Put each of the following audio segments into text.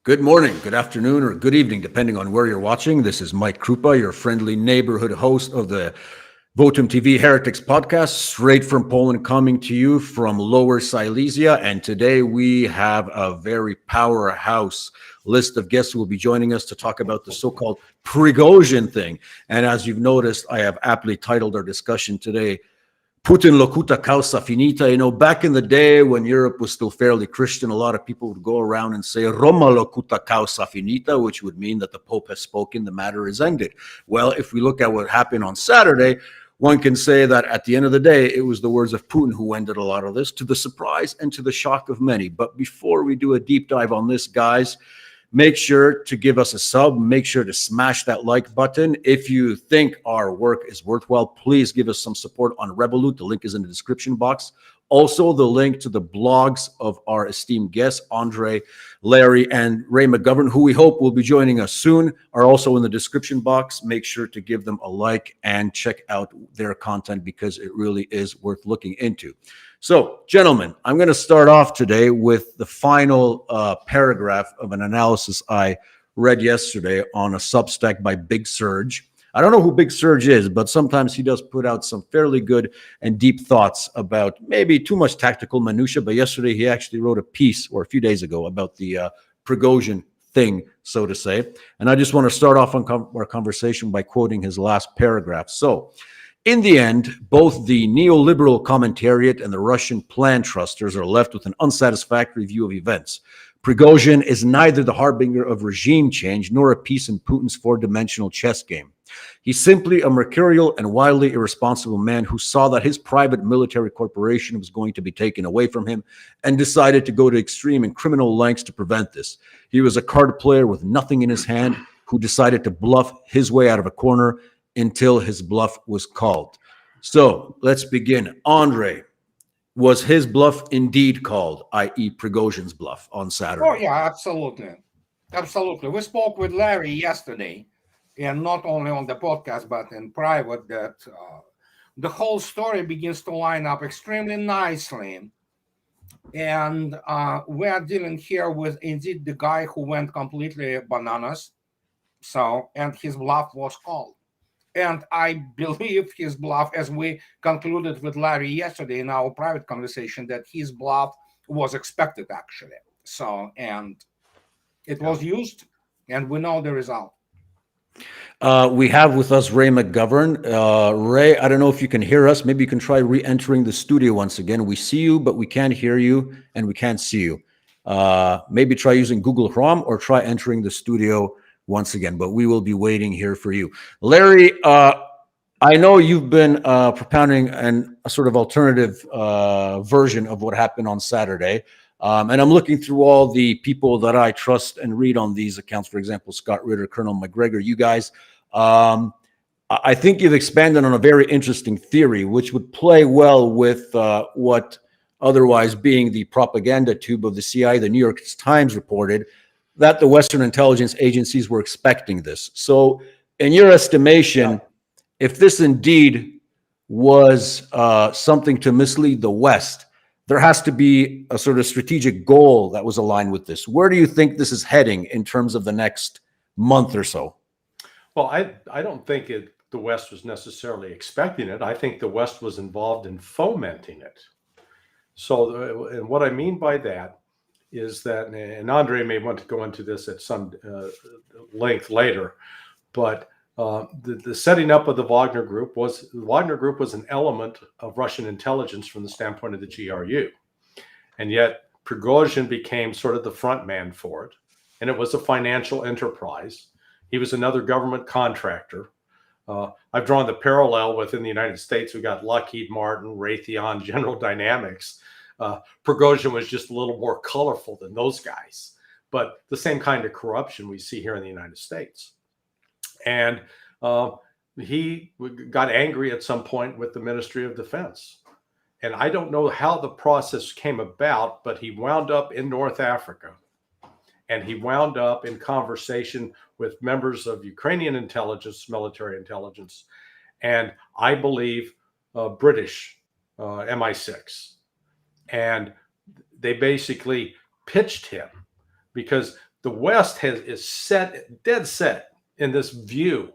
Good morning, good afternoon, or good evening, depending on where you're watching. This is Mike Krupa, your friendly neighborhood host of the Votum TV Heretics podcast, straight from Poland, coming to you from Lower Silesia. And today we have a very powerhouse list of guests who will be joining us to talk about the so-called Prigozhin thing. And as you've noticed, I have aptly titled our discussion today, Putin, locuta, causa, finita. Back in the day when Europe was still fairly Christian, a lot of people would go around and say Roma locuta, causa, finita, which would mean that the Pope has spoken, the matter is ended. Well, if we look at what happened on Saturday, one can say that at the end of the day, it was the words of Putin who ended a lot of this, to the surprise and to the shock of many. But before we do a deep dive on this, guys, make sure to give us a sub. Make sure to smash that like button. If you think our work is worthwhile, please give us some support on Revolut. The link is in the description box. Also, the link to the blogs of our esteemed guests, Andre, Larry, and Ray McGovern, who we hope will be joining us soon, are also in the description box. Make sure to give them a like and check out their content because it really is worth looking into. So, gentlemen, I'm going to start off today with the final paragraph of an analysis I read yesterday on a Substack by Big Surge. I don't know who Big Surge is, but sometimes he does put out some fairly good and deep thoughts about maybe too much tactical minutia. But yesterday he actually wrote a piece, or a few days ago, about the Prigozhin thing, so to say. And I just want to start off on our conversation by quoting his last paragraph. So, in the end, both the neoliberal commentariat and the Russian plan trusters are left with an unsatisfactory view of events. Prigozhin is neither the harbinger of regime change nor a piece in Putin's four-dimensional chess game. He's simply a mercurial and wildly irresponsible man who saw that his private military corporation was going to be taken away from him and decided to go to extreme and criminal lengths to prevent this. He was a card player with nothing in his hand who decided to bluff his way out of a corner until his bluff was called. So let's begin. Andre, was his bluff indeed called, i.e. Prigozhin's bluff on Oh, Saturday? yeah, absolutely. Absolutely. We spoke with Larry yesterday, and not only on the podcast, but in private, that the whole story begins to line up extremely nicely. And we are dealing here with indeed the guy who went completely bananas. So, and his bluff was called. And I believe his bluff, as we concluded with Larry yesterday in our private conversation, that his bluff was expected actually. So, and it was used, and we know the result. We have with us Ray McGovern. Ray, I don't know if you can hear us. Maybe you can try re-entering the studio once again. We see you, but we can't hear you, and we can't see you. Maybe try using Google Chrome or try entering the studio once again, but we will be waiting here for you. Larry, I know you've been propounding a sort of alternative version of what happened on Saturday. And I'm looking through all the people that I trust and read on these accounts. For example, Scott Ritter, Colonel McGregor, you guys. I think you've expanded on a very interesting theory, which would play well with what otherwise being the propaganda tube of the CIA, the New York Times reported that the Western intelligence agencies were expecting this. So, in your estimation, if this indeed was something to mislead the West, there has to be a sort of strategic goal that was aligned with this. Where do you think this is heading in terms of the next month or so? Well, I don't think the West was necessarily expecting it. I think the West was involved in fomenting it. So, and what I mean by that is that, and Andre may want to go into this at some length later, but the setting up of the Wagner Group was an element of Russian intelligence from the standpoint of the GRU, and yet Prigozhin became sort of the front man for it, and it was a financial enterprise. He was another government contractor. I've drawn the parallel within the United States. We got Lockheed Martin, Raytheon, General Dynamics. Prigozhin was just a little more colorful than those guys, but the same kind of corruption we see here in the United States. And he got angry at some point with the Ministry of Defense. And I don't know how the process came about, but he wound up in North Africa. And he wound up in conversation with members of Ukrainian intelligence, military intelligence, and I believe British MI6. And they basically pitched him because the West is dead set in this view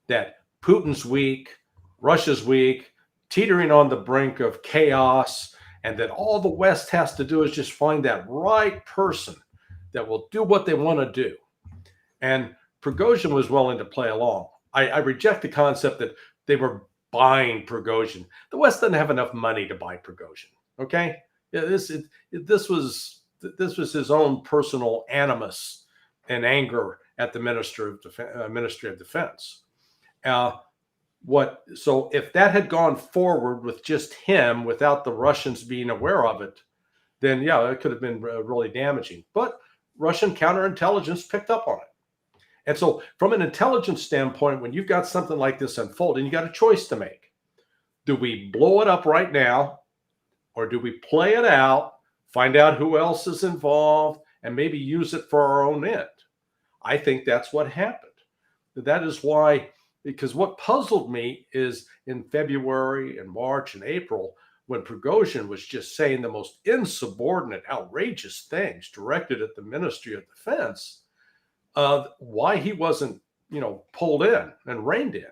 that Putin's weak, Russia's weak, teetering on the brink of chaos, and that all the West has to do is just find that right person that will do what they want to do. And Prigozhin was willing to play along. I reject the concept that they were buying Prigozhin. The West doesn't have enough money to buy Prigozhin. Okay, yeah, this was his own personal animus and anger at the Ministry of Defense. So if that had gone forward with just him without the Russians being aware of it, then yeah, it could have been really damaging. But Russian counterintelligence picked up on it. And so from an intelligence standpoint, when you've got something like this unfolding, you got a choice to make. Do we blow it up right now, or do we play it out, find out who else is involved, and maybe use it for our own end? I think that's what happened. That is why, because what puzzled me is in February and March and April, when Prigozhin was just saying the most insubordinate, outrageous things directed at the Ministry of Defense, why he wasn't, pulled in and reined in.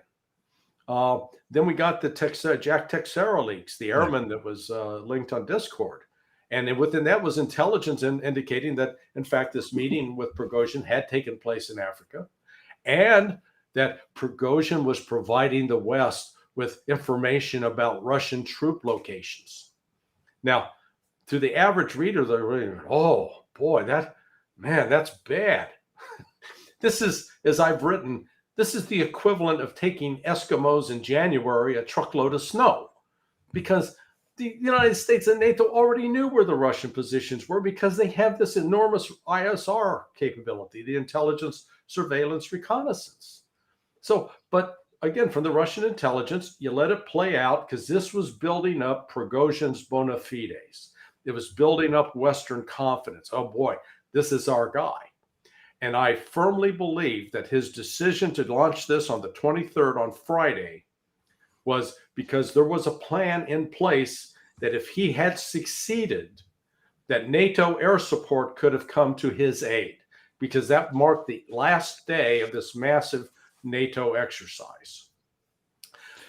Then we got the Jack Texera leaks, the airman that was linked on Discord. And then within that was intelligence indicating that, in fact, this meeting with Prigozhin had taken place in Africa, and that Prigozhin was providing the West with information about Russian troop locations. Now, to the average reader, they're really, oh boy, that's bad. This is, as I've written, this is the equivalent of taking Eskimos in January a truckload of snow, because the United States and NATO already knew where the Russian positions were because they have this enormous ISR capability, the intelligence, surveillance, reconnaissance. So, but again, from the Russian intelligence, you let it play out because this was building up Prigozhin's bona fides. It was building up Western confidence. Oh boy, this is our guy. And I firmly believe that his decision to launch this on the 23rd on Friday was because there was a plan in place that if he had succeeded, that NATO air support could have come to his aid, because that marked the last day of this massive NATO exercise.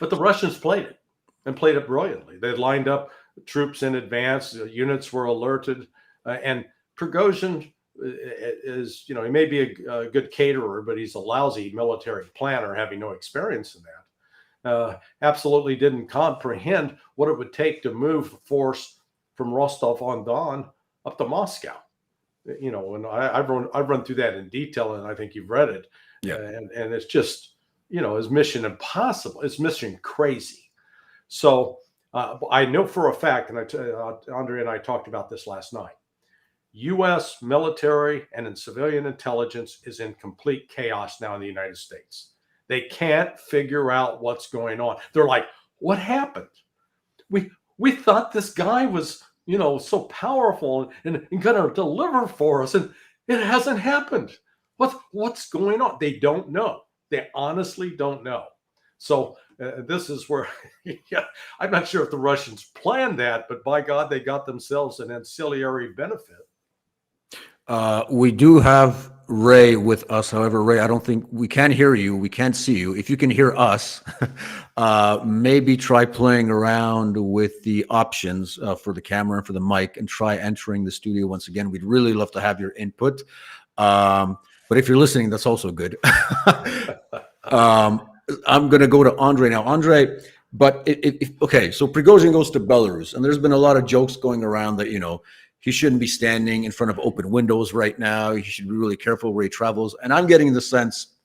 But the Russians played it, and played it brilliantly. They lined up troops in advance, units were alerted, and Prigozhin is, he may be a good caterer, but he's a lousy military planner, having no experience in that. Absolutely didn't comprehend what it would take to move force from Rostov-on-Don up to Moscow. And I've run through that in detail, and I think you've read it. Yeah. And it's just, it's mission impossible. It's mission crazy. So I know for a fact, and Andre and I talked about this last night, U.S. military and in civilian intelligence is in complete chaos now in the United States. They can't figure out what's going on. They're like, what happened? We thought this guy was, so powerful and going to deliver for us, and it hasn't happened. What's going on? They don't know. They honestly don't know. So this is where, I'm not sure if the Russians planned that, but by God, they got themselves an ancillary benefit. We do have Ray with us. However, Ray, I don't think we can hear you. We can't see you. If you can hear us, maybe try playing around with the options for the camera and for the mic, and try entering the studio once again. We'd really love to have your input. But if you're listening, that's also good. I'm going to go to Andre now. Andre, but okay, so Prigozhin goes to Belarus, and there's been a lot of jokes going around that, he shouldn't be standing in front of open windows right now. He should be really careful where he travels. And I'm getting the sense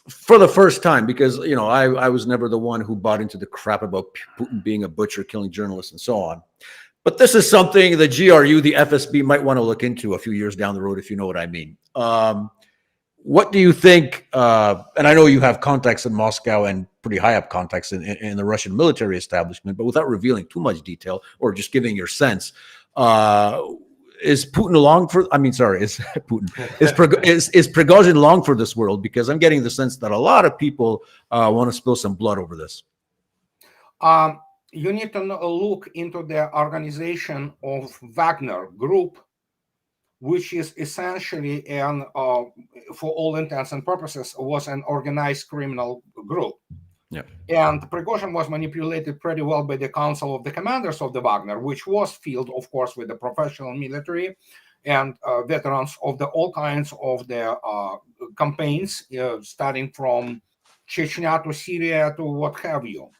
for the first time, because, I was never the one who bought into the crap about Putin being a butcher, killing journalists and so on. But this is something the GRU, the FSB might want to look into a few years down the road, if you know what I mean. What do you think? And I know you have contacts in Moscow and pretty high up contacts in the Russian military establishment, but without revealing too much detail or just giving your sense, is Putin along for? I mean, sorry, is Putin is Prigozhin along for this world? Because I'm getting the sense that a lot of people want to spill some blood over this. You need to look into the organization of Wagner Group, which is essentially an, for all intents and purposes, was an organized criminal group. Yeah. And Prigozhin was manipulated pretty well by the Council of the Commanders of the Wagner, which was filled, of course, with the professional military and veterans of all kinds of the campaigns, starting from Chechnya to Syria to what have you.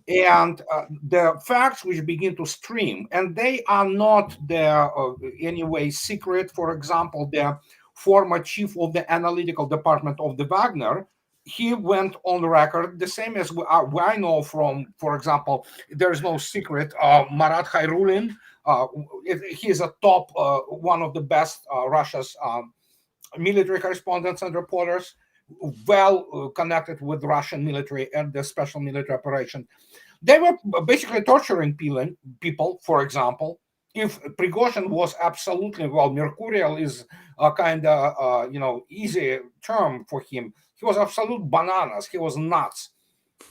And the facts which begin to stream, and they are not anyway secret. For example, the former chief of the analytical department of the Wagner, he went on record, the same as I know from, for example, there's no secret, Marat Khairulin, he's a top, one of the best Russia's military correspondents and reporters, well connected with Russian military and the special military operation. They were basically torturing people, for example. If Prigozhin was absolutely, well, mercurial is a kind of, easy term for him. He was absolute bananas. He was nuts.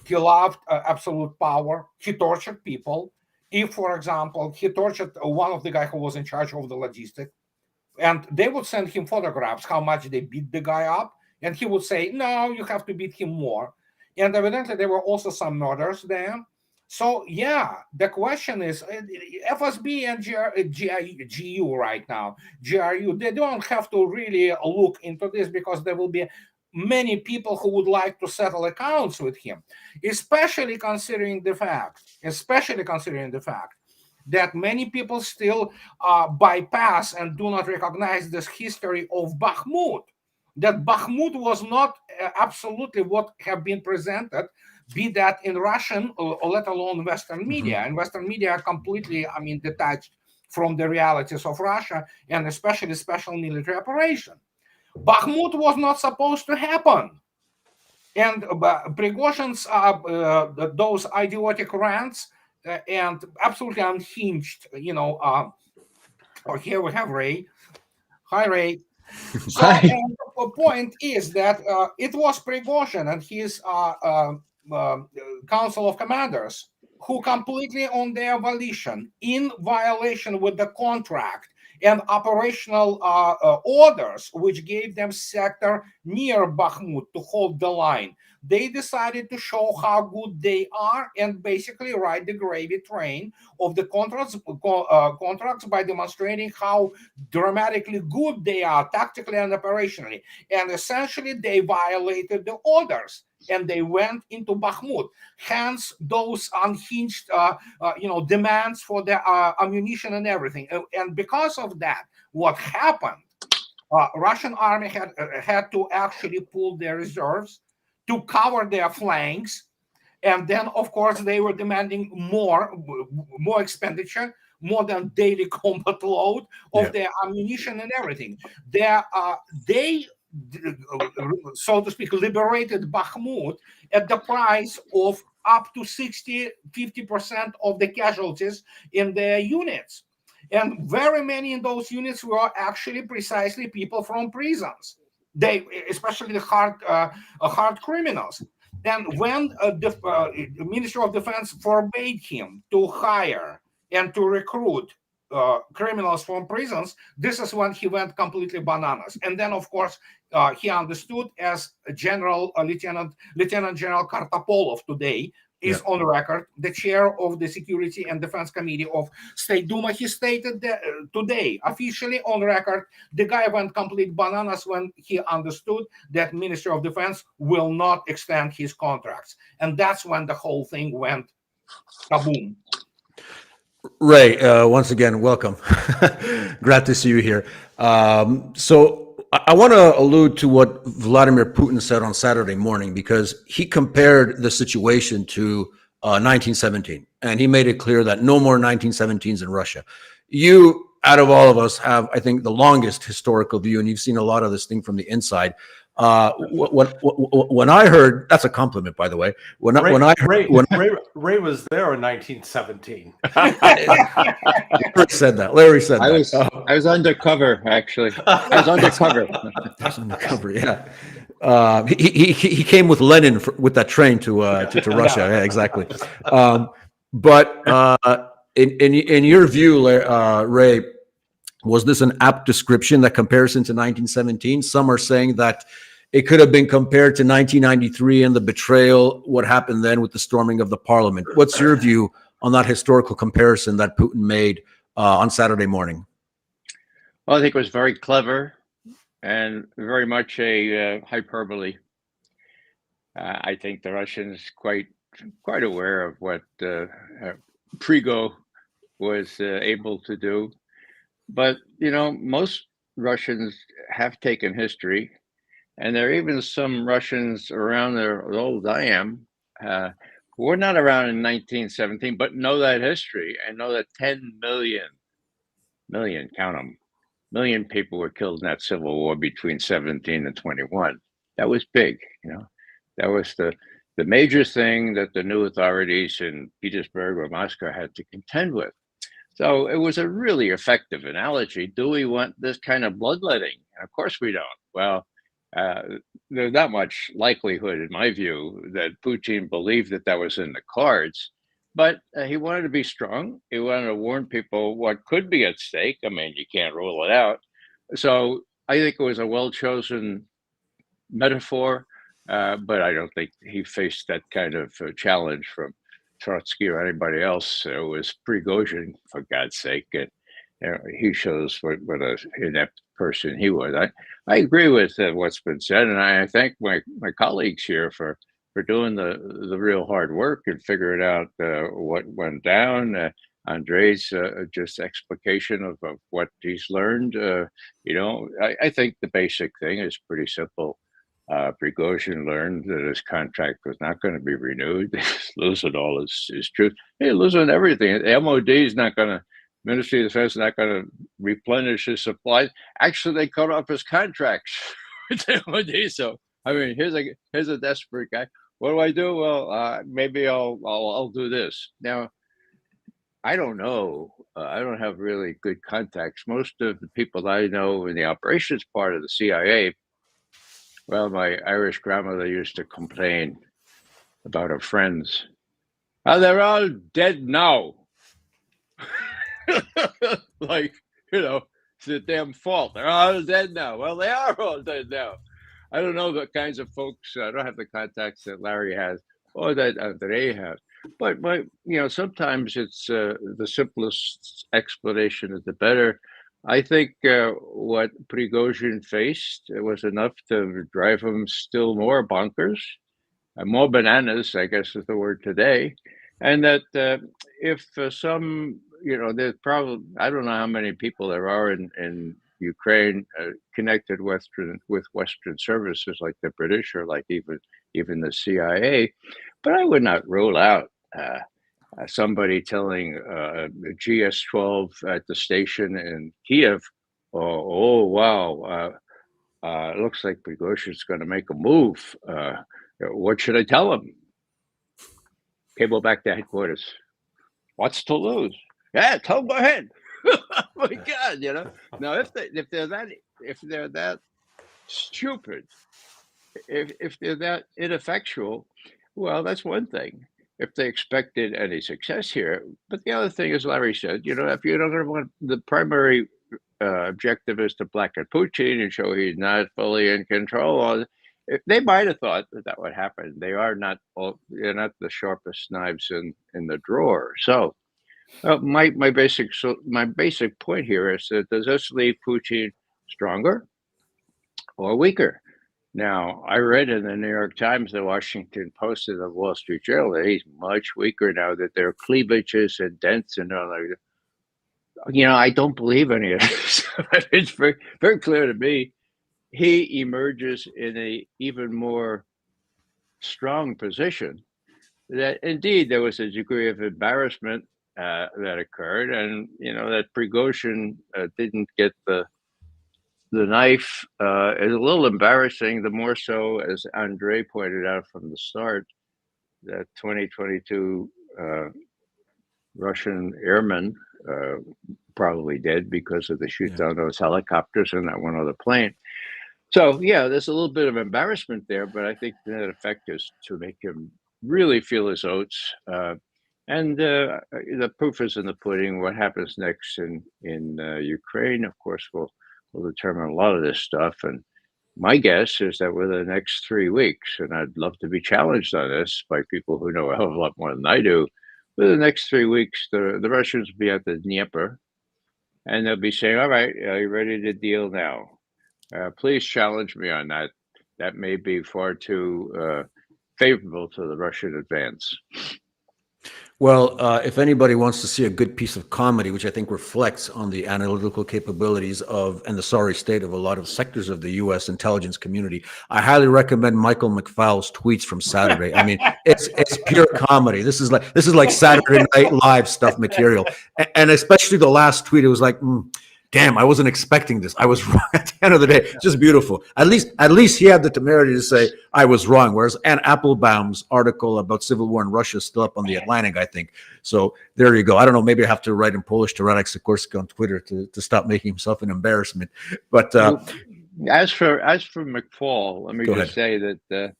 He loved absolute power. He tortured people. If, for example, he tortured one of the guys who was in charge of the logistics, and they would send him photographs, how much they beat the guy up, and he would say, no, you have to beat him more. And evidently, there were also some murders there. So, yeah, the question is, FSB and GRU right now, GRU, they don't have to really look into this because there will be many people who would like to settle accounts with him, especially considering the fact that many people still bypass and do not recognize this history of Bakhmut, that Bakhmut was not absolutely what have been presented, be that in Russian or let alone Western media. And Western media are completely, detached from the realities of Russia and especially special military operation. Bakhmut was not supposed to happen. And Prigozhin's, those idiotic rants and absolutely unhinged, here we have Ray. Hi, Ray. So and the point is that it was Prigozhin and his Council of Commanders who completely on their volition, in violation with the contract and operational orders, which gave them sector near Bakhmut to hold the line, they decided to show how good they are and basically ride the gravy train of the contracts by demonstrating how dramatically good they are tactically and operationally. And essentially, they violated the orders and they went into Bakhmut. Hence, those unhinged, demands for the ammunition and everything. And because of that, what happened? Russian army had to actually pull their reserves to cover their flanks, and then, of course, they were demanding more expenditure, more than daily combat load of their ammunition and everything. They so to speak, liberated Bakhmut at the price of up to 50% of the casualties in their units. And very many in those units were actually precisely people from prisons. They, especially the hard criminals. And when the Ministry of Defense forbade him to hire and to recruit criminals from prisons, this is when he went completely bananas. And then, of course, he understood, as Lieutenant General Kartapolov today is on record, the chair of the Security and Defense Committee of State Duma. He stated that today, officially on record, the guy went complete bananas when he understood that Ministry of Defense will not extend his contracts. And that's when the whole thing went kaboom. Ray, once again, welcome. Glad to see you here. So I want to allude to what Vladimir Putin said on Saturday morning, because he compared the situation to 1917, and he made it clear that no more 1917s in Russia. You, out of all of us, have, I think, the longest historical view, and you've seen a lot of this thing from the inside. When I heard, that's a compliment, by the way. Ray was there in 1917. Larry said that. I was undercover, actually. I was undercover. Yeah. He came with Lenin with that train to Russia. Yeah, exactly. But in your view, Ray, Was this an apt description, that comparison to 1917? Some are saying that it could have been compared to 1993 and the betrayal, what happened then with the storming of the parliament. What's your view on that historical comparison that Putin made on Saturday morning? Well, I think it was very clever and very much a hyperbole. I think the Russians quite aware of what Prigozhin was able to do. But, most Russians have taken history, and there are even some Russians around there, as old as I am, who were not around in 1917, but know that history and know that 10 million, count them, million people were killed in that civil war between 17 and 21. That was big, That was the major thing that the new authorities in Petersburg or Moscow had to contend with. So it was a really effective analogy. Do we want this kind of bloodletting? Of course we don't. Well, there's not much likelihood, in my view, that Putin believed that was in the cards. But he wanted to be strong. He wanted to warn people what could be at stake. I mean, you can't rule it out. So I think it was a well-chosen metaphor, but I don't think he faced that kind of challenge from Trotsky or anybody else. It was Prigozhin, for God's sake. And he shows what an inept person he was. I agree with what's been said, and I thank my colleagues here for doing the real hard work and figuring out what went down. Andrei's just explication of what he's learned. I think the basic thing is pretty simple. Prigozhin learned that his contract was not going to be renewed. He's losing all his truth. He's losing everything. The MOD is not going to, Ministry of Defense is not going to replenish his supplies. Actually, they cut off his contracts with the MOD. So, I mean, here's a desperate guy. What do I do? Well, maybe I'll do this. Now, I don't know. I don't have really good contacts. Most of the people I know in the operations part of the CIA, well, my Irish grandmother used to complain about her friends. Oh, they're all dead now. Like, it's their damn fault. They're all dead now. Well, they are all dead now. I don't know the kinds of folks. I don't have the contacts that Larry has or that Andrei has. But sometimes it's the simplest explanation is the better. I think what Prigozhin faced was enough to drive him still more bonkers, more bananas, I guess is the word today. And that if some, there's probably, I don't know how many people there are in Ukraine connected with Western services like the British or like even the CIA, but I would not rule out somebody telling GS-12 at the station in Kiev, oh wow, it looks like Prigozhin's going to make a move. What should I tell him? Cable back to headquarters. What's to lose? Yeah, tell him, go ahead. Oh my God, Now, if they're that stupid, if they're that ineffectual, well, that's one thing. If they expected any success here, but the other thing is, Larry said, if you don't want the primary objective is to blacken Putin and show he's not fully in control, they might have thought that would happen. They are not they're not the sharpest knives in the drawer. So. My basic point here is that does this leave Putin stronger or weaker? Now, I read in the New York Times, the Washington Post, and the Wall Street Journal that he's much weaker now, that there are cleavages and dents and all that. I don't believe any of this. It's very, very clear to me. He emerges in a even more strong position. That indeed there was a degree of embarrassment that occurred, and that Prigozhin didn't get the knife is a little embarrassing. The more so, as Andrei pointed out from the start, that 2022 Russian airmen probably dead because of the shoot down those helicopters and that one other plane. So there's a little bit of embarrassment there, but I think the net effect is to make him really feel his oats. And the proof is in the pudding. What happens next in Ukraine, of course, will determine a lot of this stuff. And my guess is that within the next 3 weeks, and I'd love to be challenged on this by people who know a hell of a lot more than I do, within the next 3 weeks, the Russians will be at the Dnieper, and they'll be saying, all right, are you ready to deal now? Please challenge me on that. That may be far too favorable to the Russian advance. Well, if anybody wants to see a good piece of comedy, which I think reflects on the analytical capabilities of and the sorry state of a lot of sectors of the U.S. intelligence community, I highly recommend Michael McFowle's tweets from Saturday. I mean, it's pure comedy. This is like Saturday Night Live stuff material, and especially the last tweet. It was like, damn, I wasn't expecting this. I was wrong at the end of the day. Just beautiful. At least he had the temerity to say I was wrong. Whereas Ann Applebaum's article about civil war in Russia is still up on the Atlantic, I think. So there you go. I don't know. Maybe I have to write in Polish to Radek Sikorski on Twitter to stop making himself an embarrassment. But as for McFall, let me Go just say that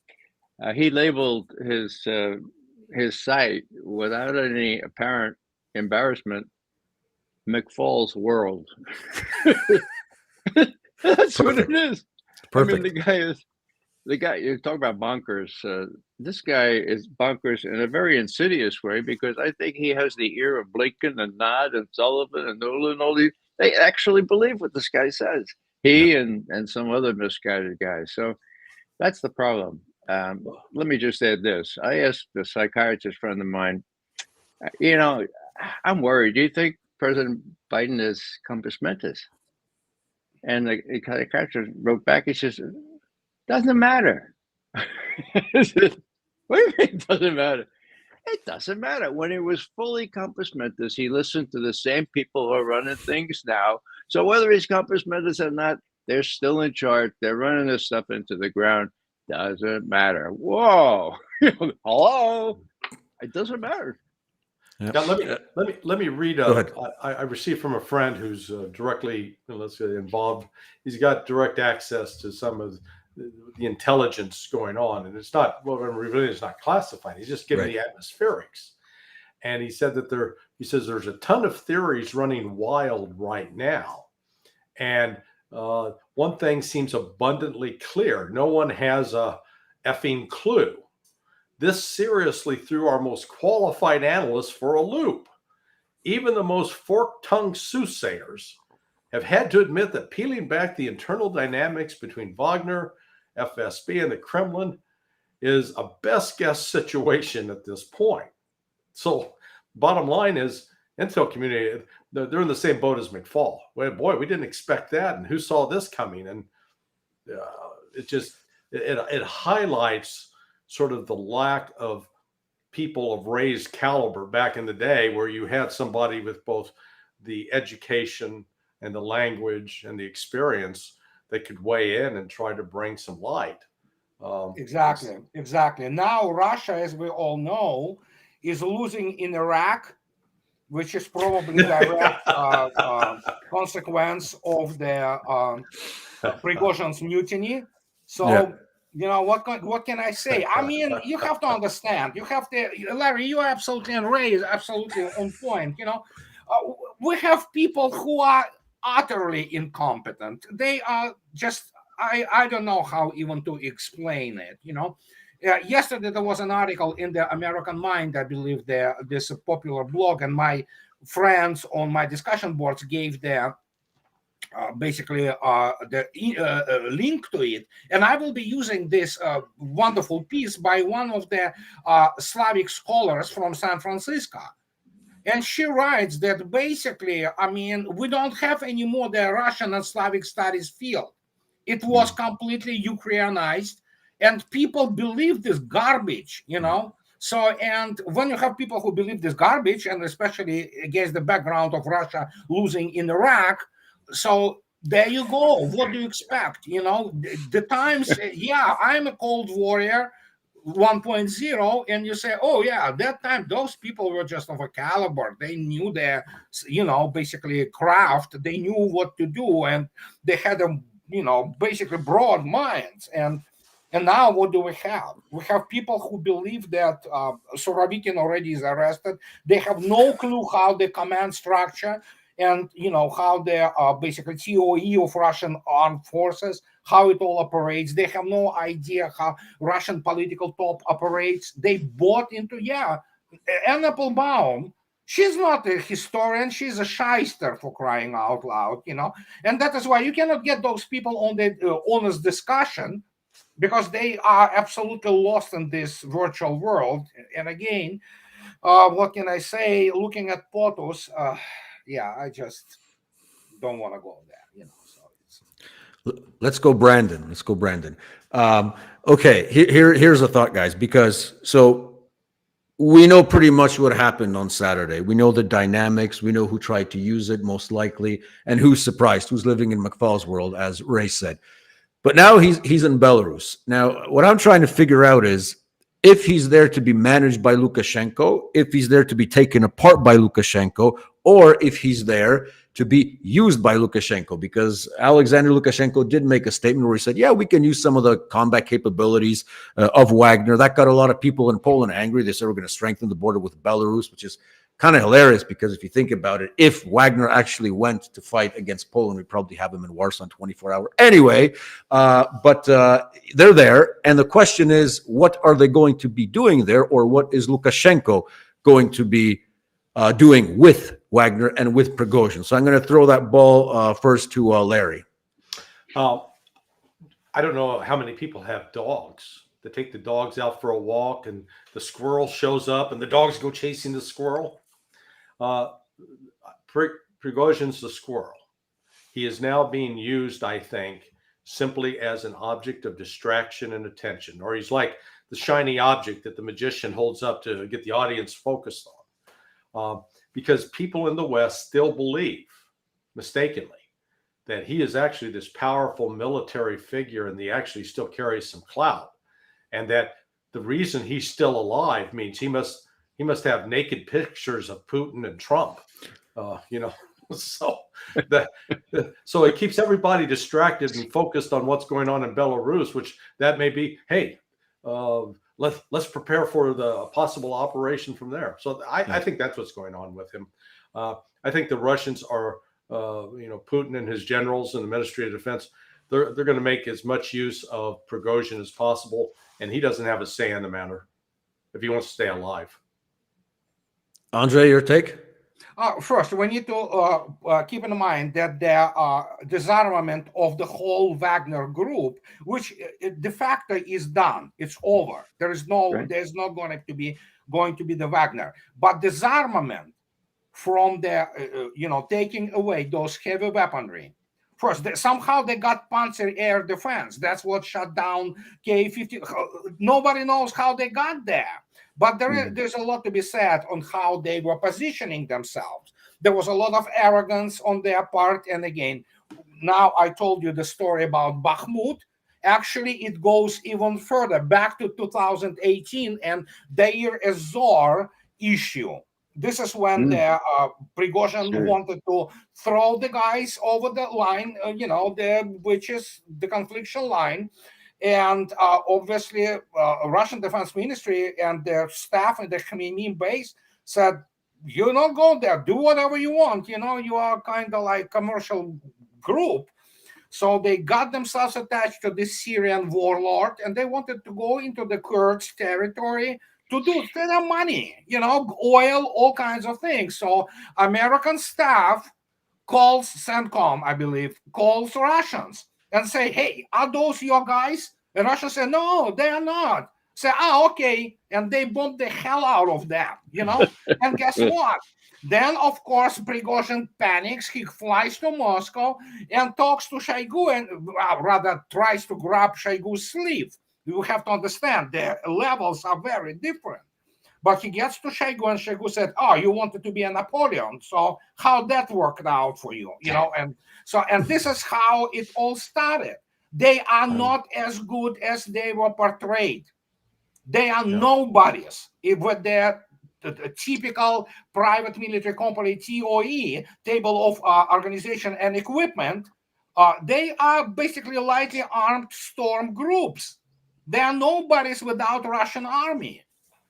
he labeled his site without any apparent embarrassment McFall's World. That's what it is. Perfect. I mean, the guy you talk about bonkers. This guy is bonkers in a very insidious way, because I think he has the ear of Blinken and Nod and Sullivan and Nolan and all these. They actually believe what this guy says. He and some other misguided guys. So that's the problem. Let me just add this. I asked a psychiatrist friend of mine, I'm worried. Do you think President Biden is compass mentis? And the psychiatrist wrote back, he says, doesn't matter. I said, what do you mean it doesn't matter? It doesn't matter. When he was fully compass mentis, he listened to the same people who are running things now. So whether he's compass mentis or not, they're still in charge. They're running this stuff into the ground. Doesn't matter. Whoa. Hello. It doesn't matter. Yeah. Now, let me read. I received from a friend who's directly, let's say, involved. He's got direct access to some of the intelligence going on, and it's not it's not classified. He's just giving the atmospherics, and he said that there's a ton of theories running wild right now, and one thing seems abundantly clear: no one has a effing clue. This seriously threw our most qualified analysts for a loop. Even the most fork-tongued soothsayers have had to admit that peeling back the internal dynamics between Wagner, FSB, and the Kremlin is a best guess situation at this point. So bottom line is, intel community, they're in the same boat as McFall. Well, boy, we didn't expect that, and who saw this coming? And it highlights sort of the lack of people of raised caliber back in the day, where you had somebody with both the education and the language and the experience that could weigh in and try to bring some light. Exactly. Now Russia, as we all know, is losing in Iraq, which is probably direct consequence of the Prigozhin's mutiny. So, what can I say? I mean, you have to understand. You have to, Larry. You are absolutely and Ray is absolutely on point. We have people who are utterly incompetent. They are just. I don't know how even to explain it. Yesterday there was an article in the American Mind, I believe, this popular blog, and my friends on my discussion boards gave their basically the link to it, and I will be using this wonderful piece by one of the Slavic scholars from San Francisco, and she writes that basically, I mean, we don't have anymore the Russian and Slavic studies field. It was completely Ukrainized, and people believe this garbage, So, and when you have people who believe this garbage, and especially against the background of Russia losing in Iraq, so there you go. What do you expect? The times, I'm a Cold Warrior 1.0, and you say, oh yeah, at that time those people were just of a caliber. They knew their, basically craft. They knew what to do, and they had a, basically broad minds. And And now what do we have? We have people who believe that Surovikin already is arrested. They have no clue how the command structure and how the basically TOE of Russian armed forces, how it all operates. They have no idea how Russian political top operates. They bought into Anna Applebaum. She's not a historian. She's a shyster, for crying out loud, And that is why you cannot get those people on the honest discussion, because they are absolutely lost in this virtual world. And again, what can I say? Looking at photos, I just don't want to go there, So Let's go, Brandon. Let's go, Brandon. Okay, here's a thought, guys, because we know pretty much what happened on Saturday. We know the dynamics. We know who tried to use it most likely, and who's surprised, who's living in McFall's world, as Ray said. But now he's in Belarus. Now, what I'm trying to figure out is if he's there to be managed by Lukashenko, if he's there to be taken apart by Lukashenko, or if he's there to be used by Lukashenko, because Alexander Lukashenko did make a statement where he said, we can use some of the combat capabilities of Wagner. That got a lot of people in Poland angry. They said we're going to strengthen the border with Belarus, which is kind of hilarious, because if you think about it, if Wagner actually went to fight against Poland, we'd probably have him in Warsaw in 24 hours. Anyway, but they're there. And the question is, what are they going to be doing there? Or what is Lukashenko going to be doing with Wagner and with Prigozhin? So I'm going to throw that ball first to Larry. I don't know how many people have dogs. They take the dogs out for a walk and the squirrel shows up and the dogs go chasing the squirrel. Prigozhin's the squirrel. He is now being used, I think, simply as an object of distraction and attention, or he's like the shiny object that the magician holds up to get the audience focused on. Because people in the West still believe, mistakenly, that he is actually this powerful military figure and he actually still carries some clout, and that the reason he's still alive means he must have naked pictures of Putin and Trump, so it keeps everybody distracted and focused on what's going on in Belarus, which that may be, hey, let's prepare for the possible operation from there. So I think that's what's going on with him. I think the Russians are, Putin and his generals and the Ministry of Defense, they're going to make as much use of Prigozhin as possible, and he doesn't have a say in the matter if he wants to stay alive. Andre, your take? First, we need to keep in mind that the disarmament of the whole Wagner group, which de facto is done, it's over. There's not going to be the Wagner, but disarmament from the taking away those heavy weaponry. First, somehow they got Panzer air defense. That's what shut down K-50. Nobody knows how they got there. But there's a lot to be said on how they were positioning themselves. There was a lot of arrogance on their part. And again, now I told you the story about Bakhmut. Actually, it goes even further, back to 2018 and Deir ez-Zor issue. This is when Prigozhin wanted to throw the guys over the line, which is the confliction line. And obviously, Russian Defense Ministry and their staff in the Khmeimim base said, "You not go there. Do whatever you want. You are kind of like commercial group." So they got themselves attached to this Syrian warlord, and they wanted to go into the Kurds' territory to do their money, oil, all kinds of things. So American staff calls CENTCOM, I believe, calls Russians and say, "Hey, are those your guys?" And Russians say, "No, they are not." Say, okay. And they bomb the hell out of them, And guess what? Then, of course, Prigozhin panics. He flies to Moscow and talks to Shoigu, and rather tries to grab Shoigu's sleeve. You have to understand, the levels are very different. But he gets to Shoigu, and Shoigu said, "Oh, you wanted to be a Napoleon. So how that worked out for you, And this is how it all started. They are not as good as they were portrayed. They are nobodies with their the typical private military company TOE, table of organization and equipment. They are basically lightly armed storm groups. There are nobodies without Russian army.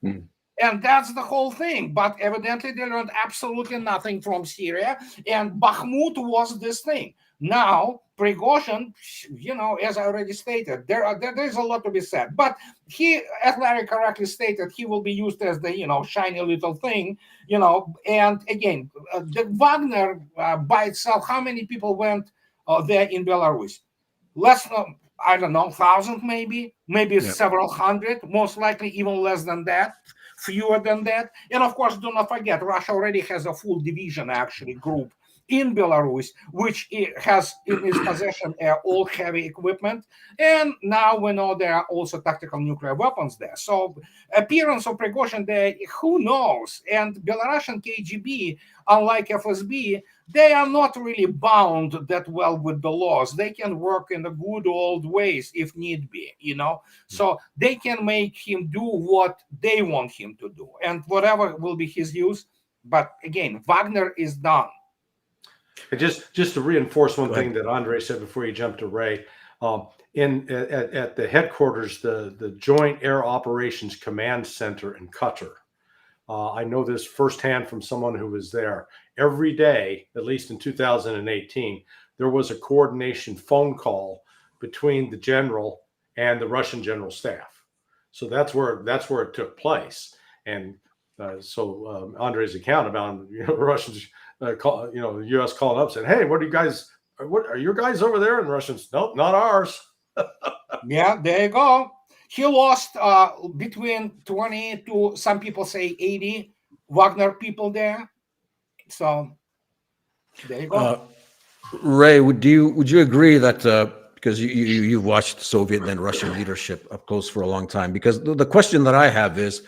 Mm. And that's the whole thing. But evidently, they learned absolutely nothing from Syria. And Bakhmut was this thing. Now, Prigozhin, as I already stated, there's a lot to be said. But he, as Larry correctly stated, he will be used as the, shiny little thing, And again, the Wagner by itself, how many people went there in Belarus? Less, I don't know, 1,000 maybe several hundred, most likely even less than that. Fewer than that. And of course, do not forget, Russia already has a full division, actually, group in Belarus, which has in its possession all heavy equipment. And now we know there are also tactical nuclear weapons there. So appearance of Prigozhin there, who knows? And Belarusian KGB, unlike FSB, they are not really bound that well with the laws. They can work in the good old ways if need be, So they can make him do what they want him to do, and whatever will be his use. But again, Wagner is done. And just to reinforce one thing that Andre said before you jump to Ray, at the headquarters, the Joint Air Operations Command Center in Qatar. I know this firsthand from someone who was there. Every day, at least in 2018, there was a coordination phone call between the general and the Russian general staff. So that's where it took place. And so Andre's account about Russians, the U.S. calling up saying, "Hey, what are your guys over there?" And the Russians, "Nope, not ours." Yeah, there you go. He lost between 20 to, some people say, 80 Wagner people there. So there you go. Ray, would you agree that because you've watched Soviet and Russian leadership up close for a long time? Because the question that I have is,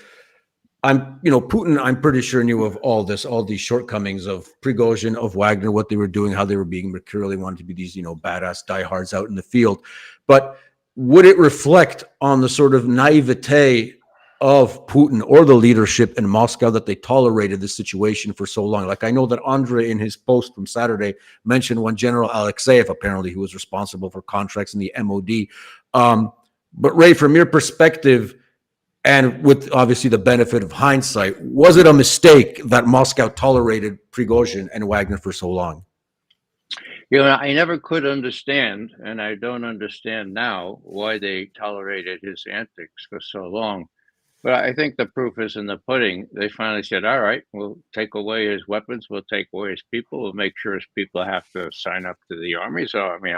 Putin, I'm pretty sure knew of all these shortcomings of Prigozhin, of Wagner, what they were doing, how they were being mercurial. They wanted to be these, badass diehards out in the field. But would it reflect on the sort of naivete of Putin or the leadership in Moscow that they tolerated this situation for so long? Like, I know that Andre, in his post from Saturday, mentioned one General Alexeyev, apparently, who was responsible for contracts in the MOD. But Ray, from your perspective, and with obviously the benefit of hindsight, was it a mistake that Moscow tolerated Prigozhin and Wagner for so long? I never could understand, and I don't understand now, why they tolerated his antics for so long. But I think the proof is in the pudding. They finally said, all right, we'll take away his weapons, we'll take away his people, we'll make sure his people have to sign up to the army. So, I mean,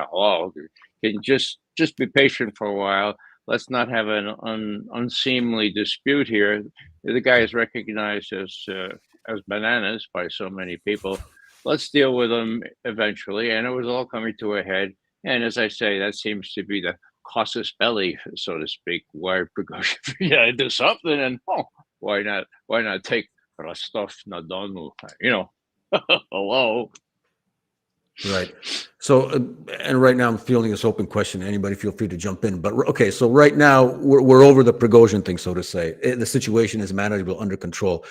can just be patient for a while. Let's not have an unseemly dispute here. The guy is recognized as bananas by so many people. Let's deal with him eventually. And it was all coming to a head. And as I say, that seems to be the casus belli, so to speak. Why Prigozhin do something, and why not take Rostov-na-Donu? Hello. Right. So, and right now I'm fielding this open question. Anybody feel free to jump in. But okay, so right now we're over the Prigozhin thing, so to say. The situation is manageable, under control.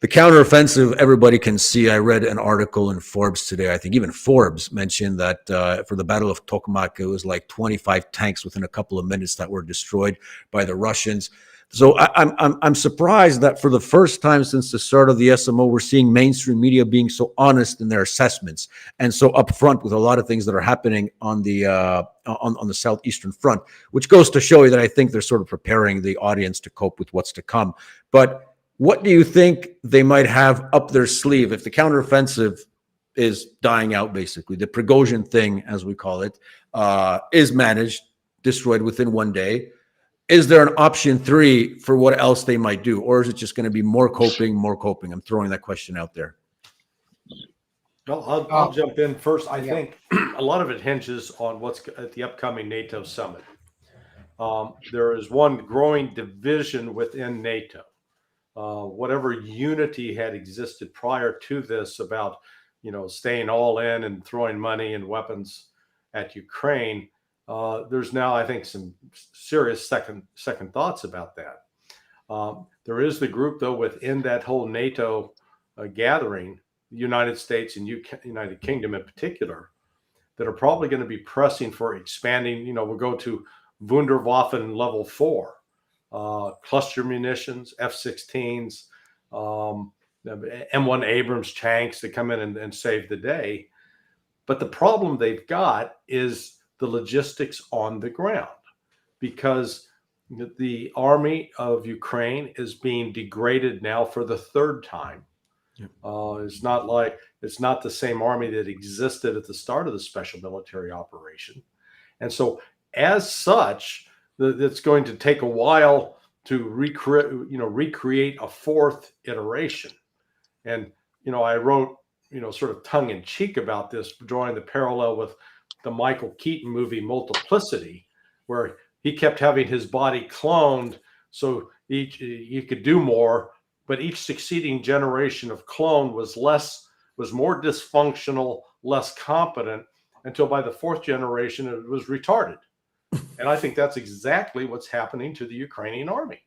The counteroffensive, everybody can see. I read an article in Forbes today. I think even Forbes mentioned that for the Battle of Tokmak, it was like 25 tanks within a couple of minutes that were destroyed by the Russians. So I'm surprised that for the first time since the start of the SMO, we're seeing mainstream media being so honest in their assessments and so upfront with a lot of things that are happening on the southeastern front, which goes to show you that I think they're sort of preparing the audience to cope with what's to come. But what do you think they might have up their sleeve if the counteroffensive is dying out, basically? The Prigozhin thing, as we call it, is managed, destroyed within one day. Is there an option 3 for what else they might do? Or is it just going to be more coping? I'm throwing that question out there. Well, I'll jump in first. I think a lot of it hinges on what's at the upcoming NATO summit. There is one growing division within NATO. Whatever unity had existed prior to this about, staying all in and throwing money and weapons at Ukraine, there's now, I think, some serious second thoughts about that. There is the group, though, within that whole NATO gathering, the United States and United Kingdom in particular, that are probably going to be pressing for expanding. We'll go to Wunderwaffen level 4, cluster munitions, F-16s, M1 Abrams tanks that come in and save the day. But the problem they've got is the logistics on the ground, because the army of Ukraine is being degraded now for the third time. Yep. It's not the same army that existed at the start of the special military operation. And so as such, it's going to take a while to recreate a fourth iteration. And, I wrote, sort of tongue in cheek about this, drawing the parallel with the Michael Keaton movie Multiplicity, where he kept having his body cloned so he could do more, but each succeeding generation of clone was more dysfunctional, less competent, until by the fourth generation it was retarded. And I think that's exactly what's happening to the Ukrainian army.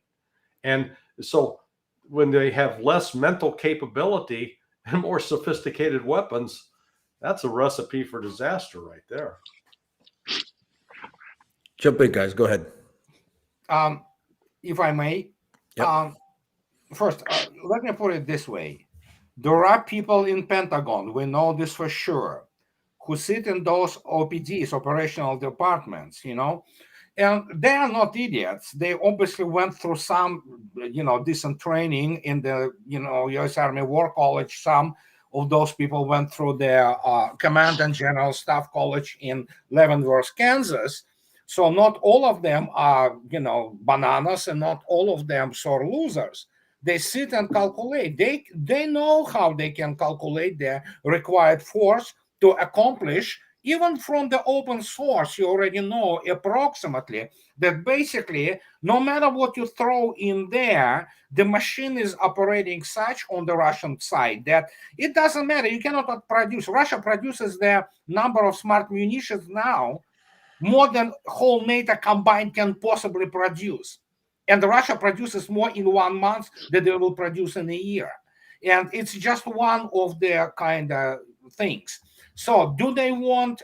And so when they have less mental capability and more sophisticated weapons, that's a recipe for disaster right there. Jump in, guys. Go ahead. If I may, yep. First, let me put it this way. There are people in Pentagon, we know this for sure, who sit in those OPDs, operational departments, and they are not idiots. They obviously went through some, decent training in the, U.S. Army War College. Some of those people went through their Command and General Staff College in Leavenworth, Kansas. So not all of them are, bananas, and not all of them sore losers. They sit and calculate. They know how they can calculate their required force to accomplish. Even from the open source, you already know approximately that basically, no matter what you throw in there, the machine is operating such on the Russian side that it doesn't matter. You cannot produce. Russia produces their number of smart munitions now more than whole NATO combined can possibly produce. And Russia produces more in 1 month than they will produce in a year. And it's just one of their kind of things. So do they want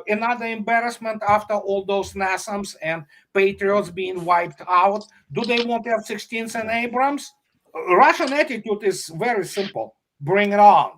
another embarrassment after all those NASAMS and Patriots being wiped out? Do they want F-16s and Abrams? Russian attitude is very simple. Bring it on.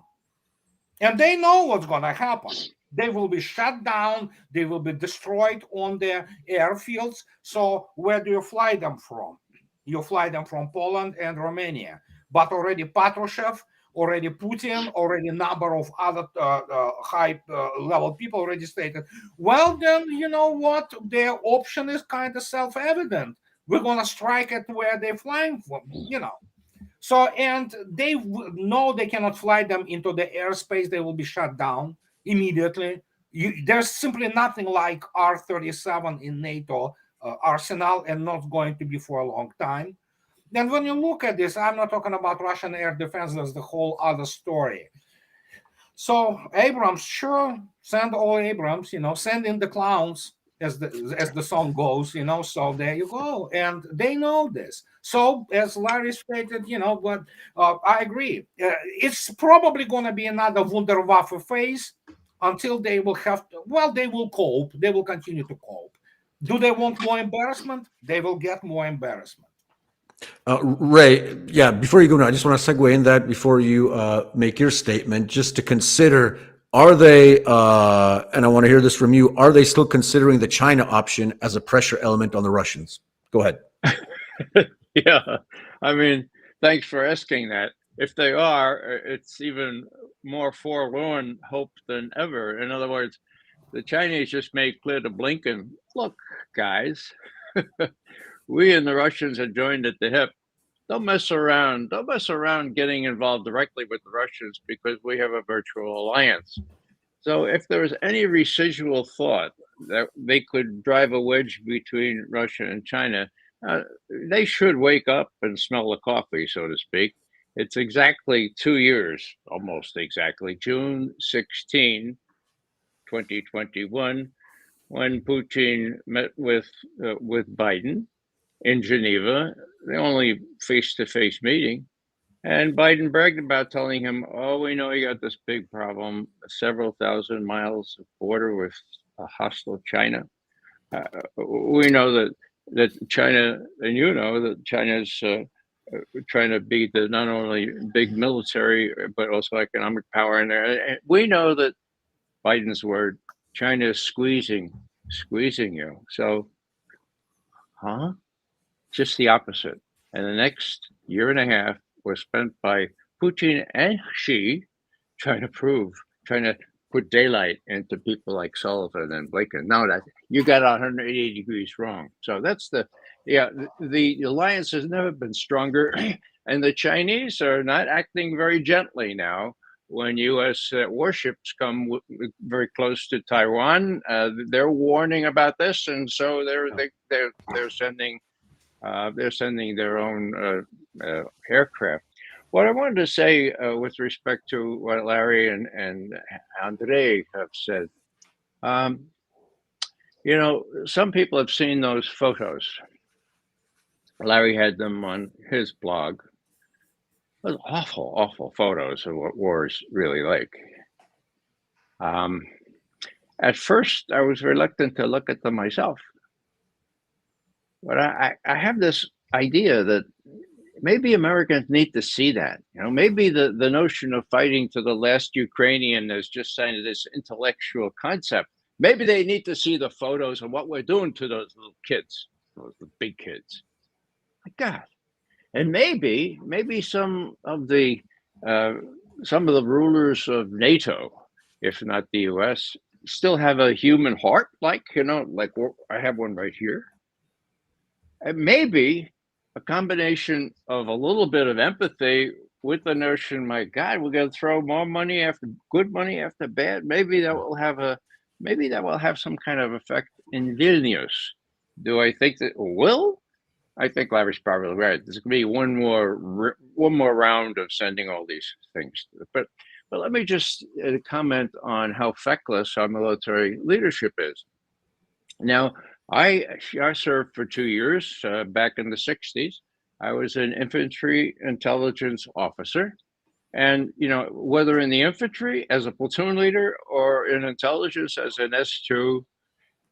And they know what's going to happen. They will be shut down. They will be destroyed on their airfields. So where do you fly them from? You fly them from Poland and Romania. But already Patrushev, already Putin, already a number of other high-level people already stated, well, then, you know what? Their option is kind of self-evident. We're going to strike at where they're flying from, So, and they know they cannot fly them into the airspace. They will be shut down immediately. There's simply nothing like R-37 in NATO arsenal, and not going to be for a long time. Then when you look at this, I'm not talking about Russian air defense. That's the whole other story. So Abrams, sure, send all Abrams, send in the clowns, as the song goes, so there you go. And they know this. So as Larry stated, but I agree. It's probably going to be another Wunderwaffe phase until they will have to, they will cope. They will continue to cope. Do they want more embarrassment? They will get more embarrassment. Ray, yeah, before you go on, I just want to segue in that before you make your statement, just to consider, are they, and I want to hear this from you, are they still considering the China option as a pressure element on the Russians? Go ahead. Yeah, I mean, thanks for asking that. If they are, it's even more forlorn hope than ever. In other words, the Chinese just made clear to Blinken, look, guys, we and the Russians are joined at the hip. Don't mess around. Don't mess around getting involved directly with the Russians, because we have a virtual alliance. So if there was any residual thought that they could drive a wedge between Russia and China, they should wake up and smell the coffee, so to speak. It's exactly 2 years, almost exactly, June 16, 2021, when Putin met with Biden in Geneva, the only face-to-face meeting. And Biden bragged about telling him, oh, we know you got this big problem, several thousand miles of border with a hostile China. we know that China, and you know that China's trying to be the not only big military but also economic power in there. And we know that Biden's word, China is squeezing you. So, just the opposite. And the next year and a half was spent by Putin and Xi trying to put daylight into people like Sullivan and Blinken. No, that you got 180 degrees wrong. So that's the alliance has never been stronger, and the Chinese are not acting very gently now. When U.S. warships come very close to Taiwan, they're warning about this, and so they're sending their own aircraft. What I wanted to say with respect to what Larry and Andre have said, some people have seen those photos. Larry had them on his blog. Those awful, awful photos of what war is really like. At first, I was reluctant to look at them myself. But I have this idea that maybe Americans need to see that. Maybe the notion of fighting to the last Ukrainian is just kind of this intellectual concept. Maybe they need to see the photos of what we're doing to those little kids, those big kids. My God. And maybe some of the rulers of NATO, if not the US, still have a human heart, like I have one right here. And maybe a combination of a little bit of empathy with the notion, my God, we're going to throw more money after good money after bad. Maybe that will have some kind of effect in Vilnius. Do I think that it will? I think Larry's probably right. There's going to be one more round of sending all these things. But let me just comment on how feckless our military leadership is. Now, I served for 2 years back in the 60s. I was an infantry intelligence officer. And, whether in the infantry as a platoon leader or in intelligence as an S2,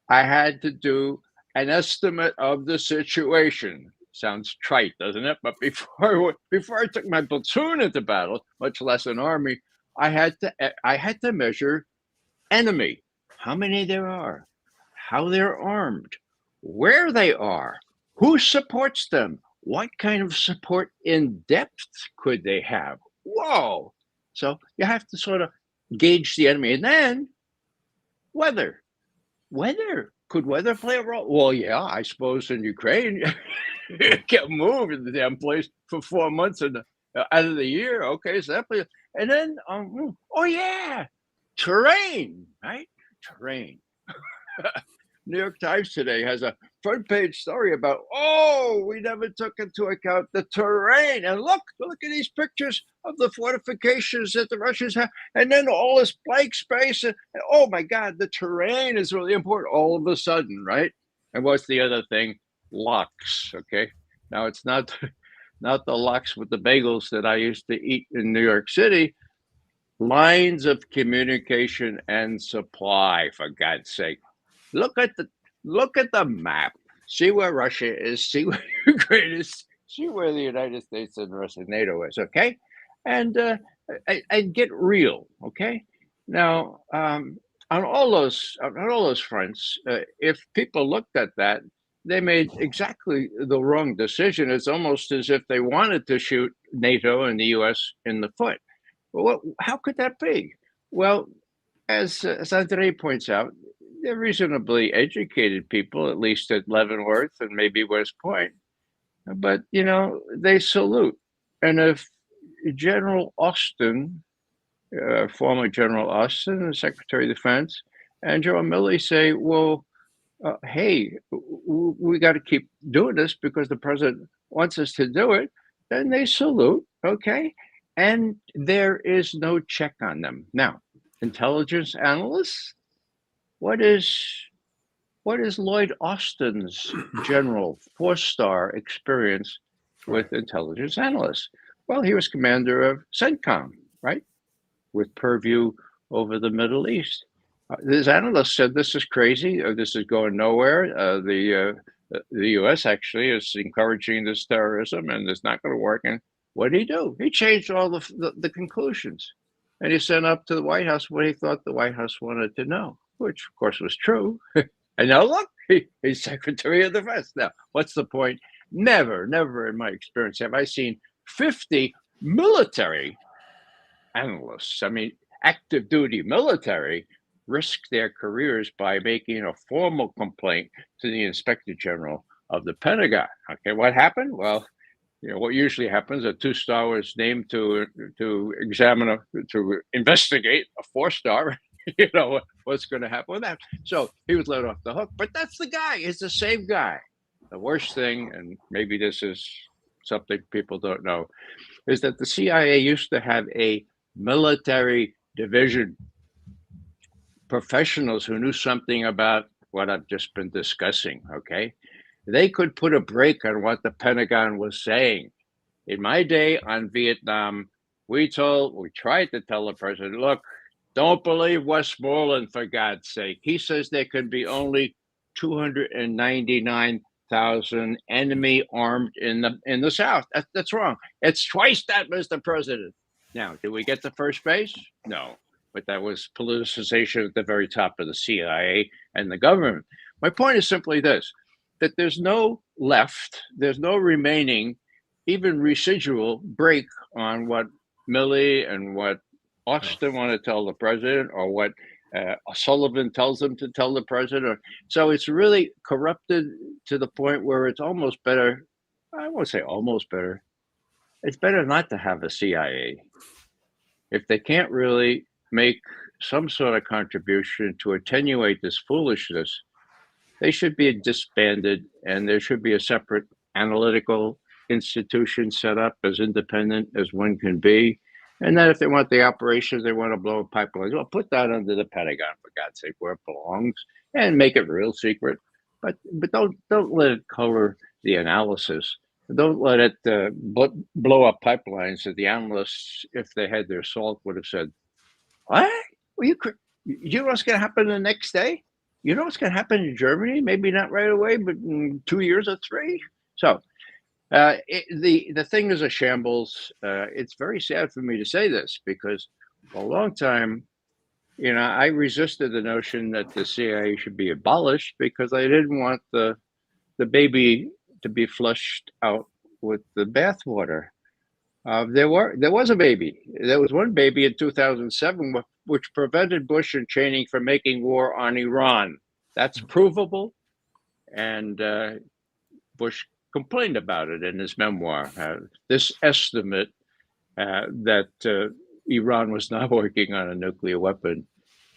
I had to do an estimate of the situation. Sounds trite, doesn't it? But before I took my platoon into battle, much less an army, I had to measure enemy, how many there are, how they're armed, where they are, who supports them, what kind of support in depth could they have. Whoa! So you have to sort of gauge the enemy. And then weather. Could weather play a role? Well, yeah, I suppose in Ukraine, you can't move in the damn place for 4 months out of the year. Okay, so that plays. And then, terrain, right? Terrain. New York Times today has a front page story about, we never took into account the terrain. And look at these pictures of the fortifications that the Russians have. And then all this blank space. And oh my God, the terrain is really important all of a sudden, right? And what's the other thing? Locks, okay? Now it's not the locks with the bagels that I used to eat in New York City. Lines of communication and supply, for God's sake. Look at the map. See where Russia is. See where Ukraine is. See where the United States and the rest of NATO is. Okay, and get real. Okay. Now, on all those fronts, if people looked at that, they made exactly the wrong decision. It's almost as if they wanted to shoot NATO and the U.S. in the foot. Well, how could that be? Well, as Andre points out, they're reasonably educated people, at least at Leavenworth and maybe West Point. But, they salute. And if General Austin, former General Austin, the Secretary of Defense, and Joe Milley say, well, hey, we got to keep doing this because the president wants us to do it, then they salute, okay? And there is no check on them. Now, intelligence analysts, what is Lloyd Austin's general 4-star experience with intelligence analysts? Well, he was commander of CENTCOM, right? With purview over the Middle East. This analyst said this is crazy, or this is going nowhere. The U.S. actually is encouraging this terrorism, and it's not going to work. And what did he do? He changed all the conclusions, and he sent up to the White House what he thought the White House wanted to know, which of course was true. And now look, he's Secretary of Defense. Now, what's the point? Never, never in my experience have I seen 50 military analysts, I mean, active duty military, risk their careers by making a formal complaint to the Inspector General of the Pentagon. Okay, what happened? Well, what usually happens, a 2-star was named to examine, to investigate a 4-star. What's going to happen with that. So he was let off the hook, but that's the guy. It's the same guy. The worst thing, and maybe this is something people don't know, is that the CIA used to have a military division, professionals who knew something about what I've just been discussing, okay? They could put a brake on what the Pentagon was saying. In my day on Vietnam, we tried to tell the president, look, don't believe Westmoreland, for God's sake. He says there could be only 299,000 enemy armed in the South. That's wrong. It's twice that, Mr. President. Now, did we get to first base? No, but that was politicization at the very top of the CIA and the government. My point is simply this, that there's no remaining, even residual break on what Milley and what Austin want to tell the president, or what Sullivan tells them to tell the president. So it's really corrupted to the point where it's almost better. I won't say almost better. It's better not to have a CIA. If they can't really make some sort of contribution to attenuate this foolishness, they should be disbanded, and there should be a separate analytical institution set up as independent as one can be. And then if they want the operations, they want to blow a pipeline, well, put that under the Pentagon, for God's sake, where it belongs, and make it real secret. But don't let it color the analysis. Don't let it blow up pipelines that the analysts, if they had their salt, would have said, what? Well, you know what's going to happen the next day? You know what's going to happen in Germany? Maybe not right away, but in 2 years or 3. So the thing is a shambles. It's very sad for me to say this, because for a long time, I resisted the notion that the CIA should be abolished, because I didn't want the baby to be flushed out with the bathwater. There was a baby. There was one baby in 2007, which prevented Bush and Cheney from making war on Iran. That's provable, and Bush complained about it in his memoir. This estimate that Iran was not working on a nuclear weapon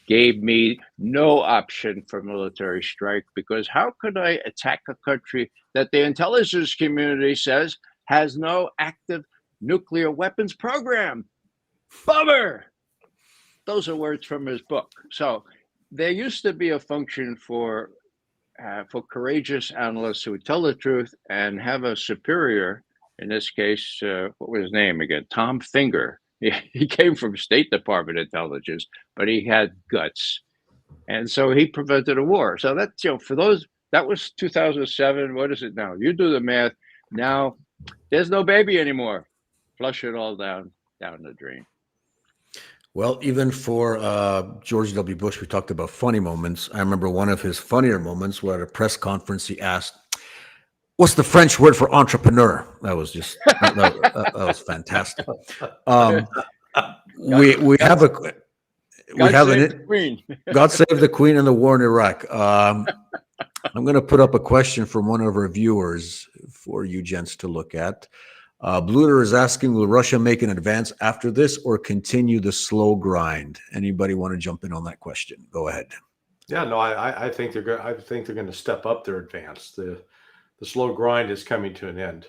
gave me no option for military strike, because how could I attack a country that the intelligence community says has no active nuclear weapons program? Bummer! Those are words from his book. So there used to be a function for courageous analysts who would tell the truth and have a superior. In this case, what was his name again? Tom Finger. He came from State Department intelligence, but he had guts, and so he prevented a war. So that's, for those, that was 2007. What is it now? You do the math. Now there's no baby anymore. Flush it all down the drain. Well, even for George W. Bush, we talked about funny moments. I remember one of his funnier moments where at a press conference he asked, "What's the French word for entrepreneur?" That was just that was fantastic. We have an Queen. God save the Queen and the war in Iraq. I'm going to put up a question from one of our viewers for you gents to look at. Bluter is asking, will Russia make an advance after this or continue the slow grind? Anybody want to jump in on that question? Go ahead. Yeah, no, I think they're going. I think they're going to step up their advance. The slow grind is coming to an end.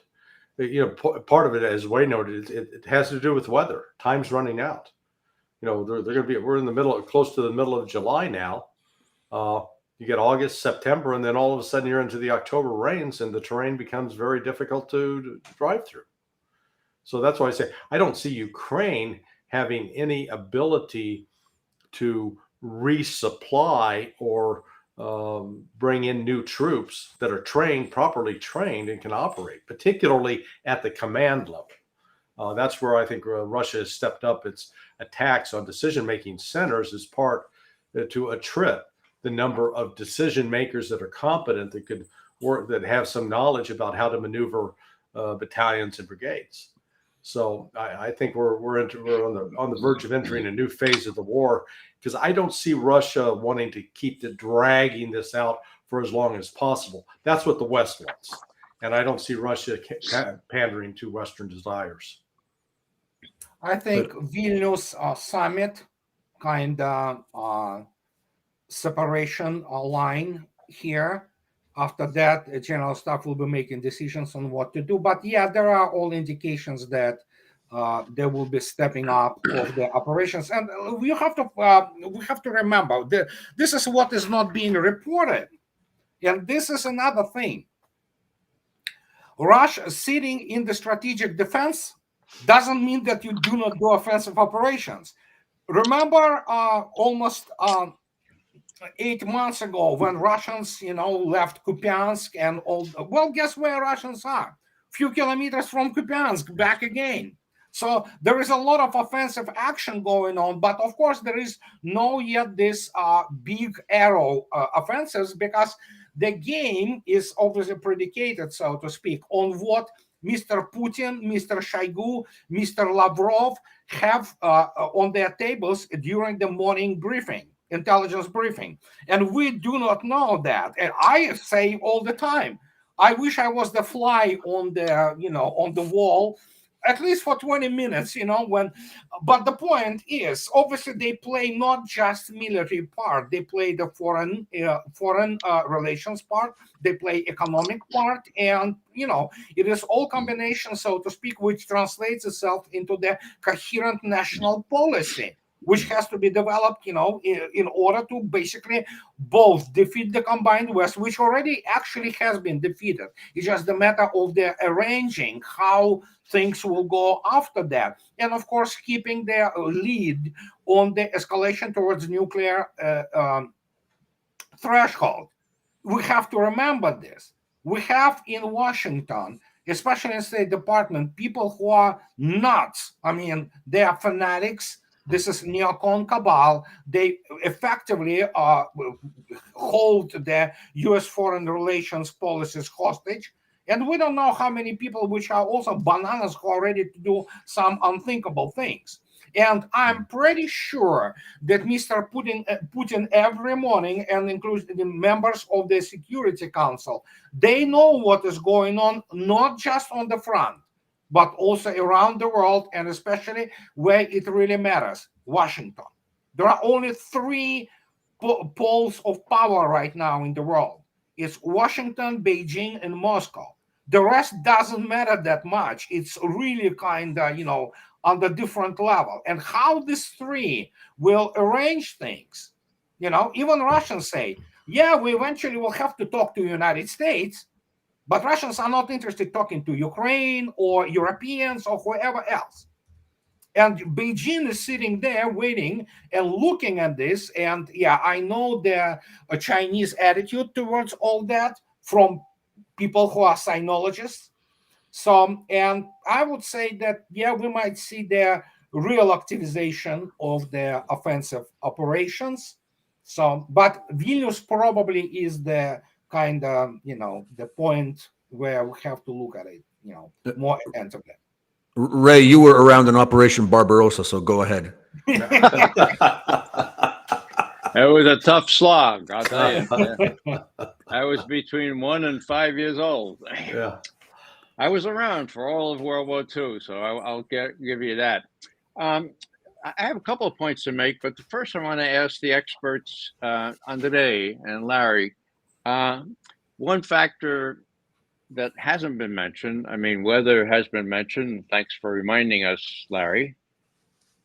Part of it, as Wayne noted, it has to do with weather. Time's running out. They're going to be. We're in the middle, close to the middle of July now. You get August, September, and then all of a sudden you're into the October rains, and the terrain becomes very difficult to drive through. So that's why I say I don't see Ukraine having any ability to resupply or bring in new troops that are properly trained and can operate, particularly at the command level. That's where I think Russia has stepped up its attacks on decision-making centers as part to attrit the number of decision makers that are competent, that could work, that have some knowledge about how to maneuver battalions and brigades. So I think we're on the verge of entering a new phase of the war, because I don't see Russia wanting to keep dragging this out for as long as possible. That's what the West wants, and I don't see Russia pandering to Western desires. I think Vilnius summit kind of separation line here. After that, general staff will be making decisions on what to do. But yeah, there are all indications that they will be stepping up of the operations. And we have to remember that this is what is not being reported. And this is another thing. Russia sitting in the strategic defense doesn't mean that you do not do offensive operations. Remember almost 8 months ago when Russians, left Kupiansk and all, well, guess where Russians are? Few kilometers from Kupiansk, back again. So there is a lot of offensive action going on, but of course there is no yet this big arrow offensives, because the game is obviously predicated, so to speak, on what Mr. Putin, Mr. Shoigu, Mr. Lavrov have on their tables during the morning briefing, intelligence briefing. And we do not know that. And I say all the time, I wish I was the fly on the, on the wall, at least for 20 minutes, but the point is, obviously they play not just military part, they play the foreign relations part, they play economic part, and it is all combination, so to speak, which translates itself into the coherent national policy, which has to be developed, in order to basically both defeat the combined West, which already actually has been defeated. It's just a matter of the arranging how things will go after that. And of course, keeping the lead on the escalation towards nuclear threshold. We have to remember this. We have in Washington, especially in State Department, people who are nuts. I mean, they are fanatics. This is neocon cabal. They effectively hold the U.S. foreign relations policies hostage. And we don't know how many people which are also bananas who are ready to do some unthinkable things. And I'm pretty sure that Mr. Putin every morning, and including the members of the Security Council, they know what is going on, not just on the front, but also around the world, and especially where it really matters, Washington. There are only 3 poles of power right now in the world. It's Washington, Beijing, and Moscow. The rest doesn't matter that much. It's really kind of, on the different level. And how these 3 will arrange things, even Russians say, yeah, we eventually will have to talk to the United States, but Russians are not interested in talking to Ukraine or Europeans or whoever else. And Beijing is sitting there waiting and looking at this. And yeah, I know the Chinese attitude towards all that from people who are sinologists. So, and I would say that, yeah, we might see the real activization of the offensive operations. So, but Vilnius probably is the kind of, the point where we have to look at it, more attentively. Ray, you were around in Operation Barbarossa, so go ahead. It was a tough slog, I'll tell you. I was between 1 and 5 years old. Yeah. I was around for all of World War II, so I'll give you that. I have a couple of points to make, but first I want to ask the experts, Andrei and Larry, one factor that hasn't been mentioned, I mean, weather has been mentioned, thanks for reminding us, Larry,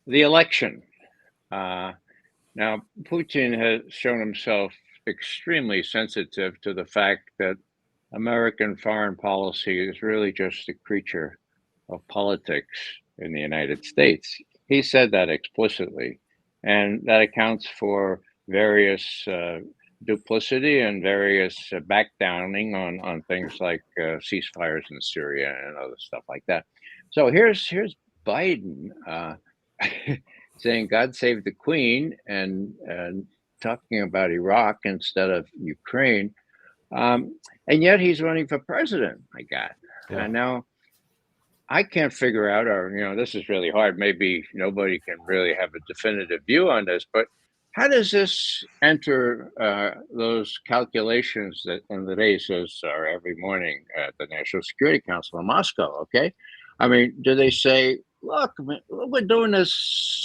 the election. Now, Putin has shown himself extremely sensitive to the fact that American foreign policy is really just a creature of politics in the United States. He said that explicitly. and that accounts for various duplicity and various backdowning on things like ceasefires in Syria and other stuff like that. So here's Biden saying God save the Queen and talking about Iraq instead of Ukraine, and yet he's running for president. My God! Yeah. And now I can't figure out, or this is really hard. Maybe nobody can really have a definitive view on this, but how does this enter those calculations that the races are every morning at the National Security Council in Moscow? Okay, I mean, do they say, look, we're doing this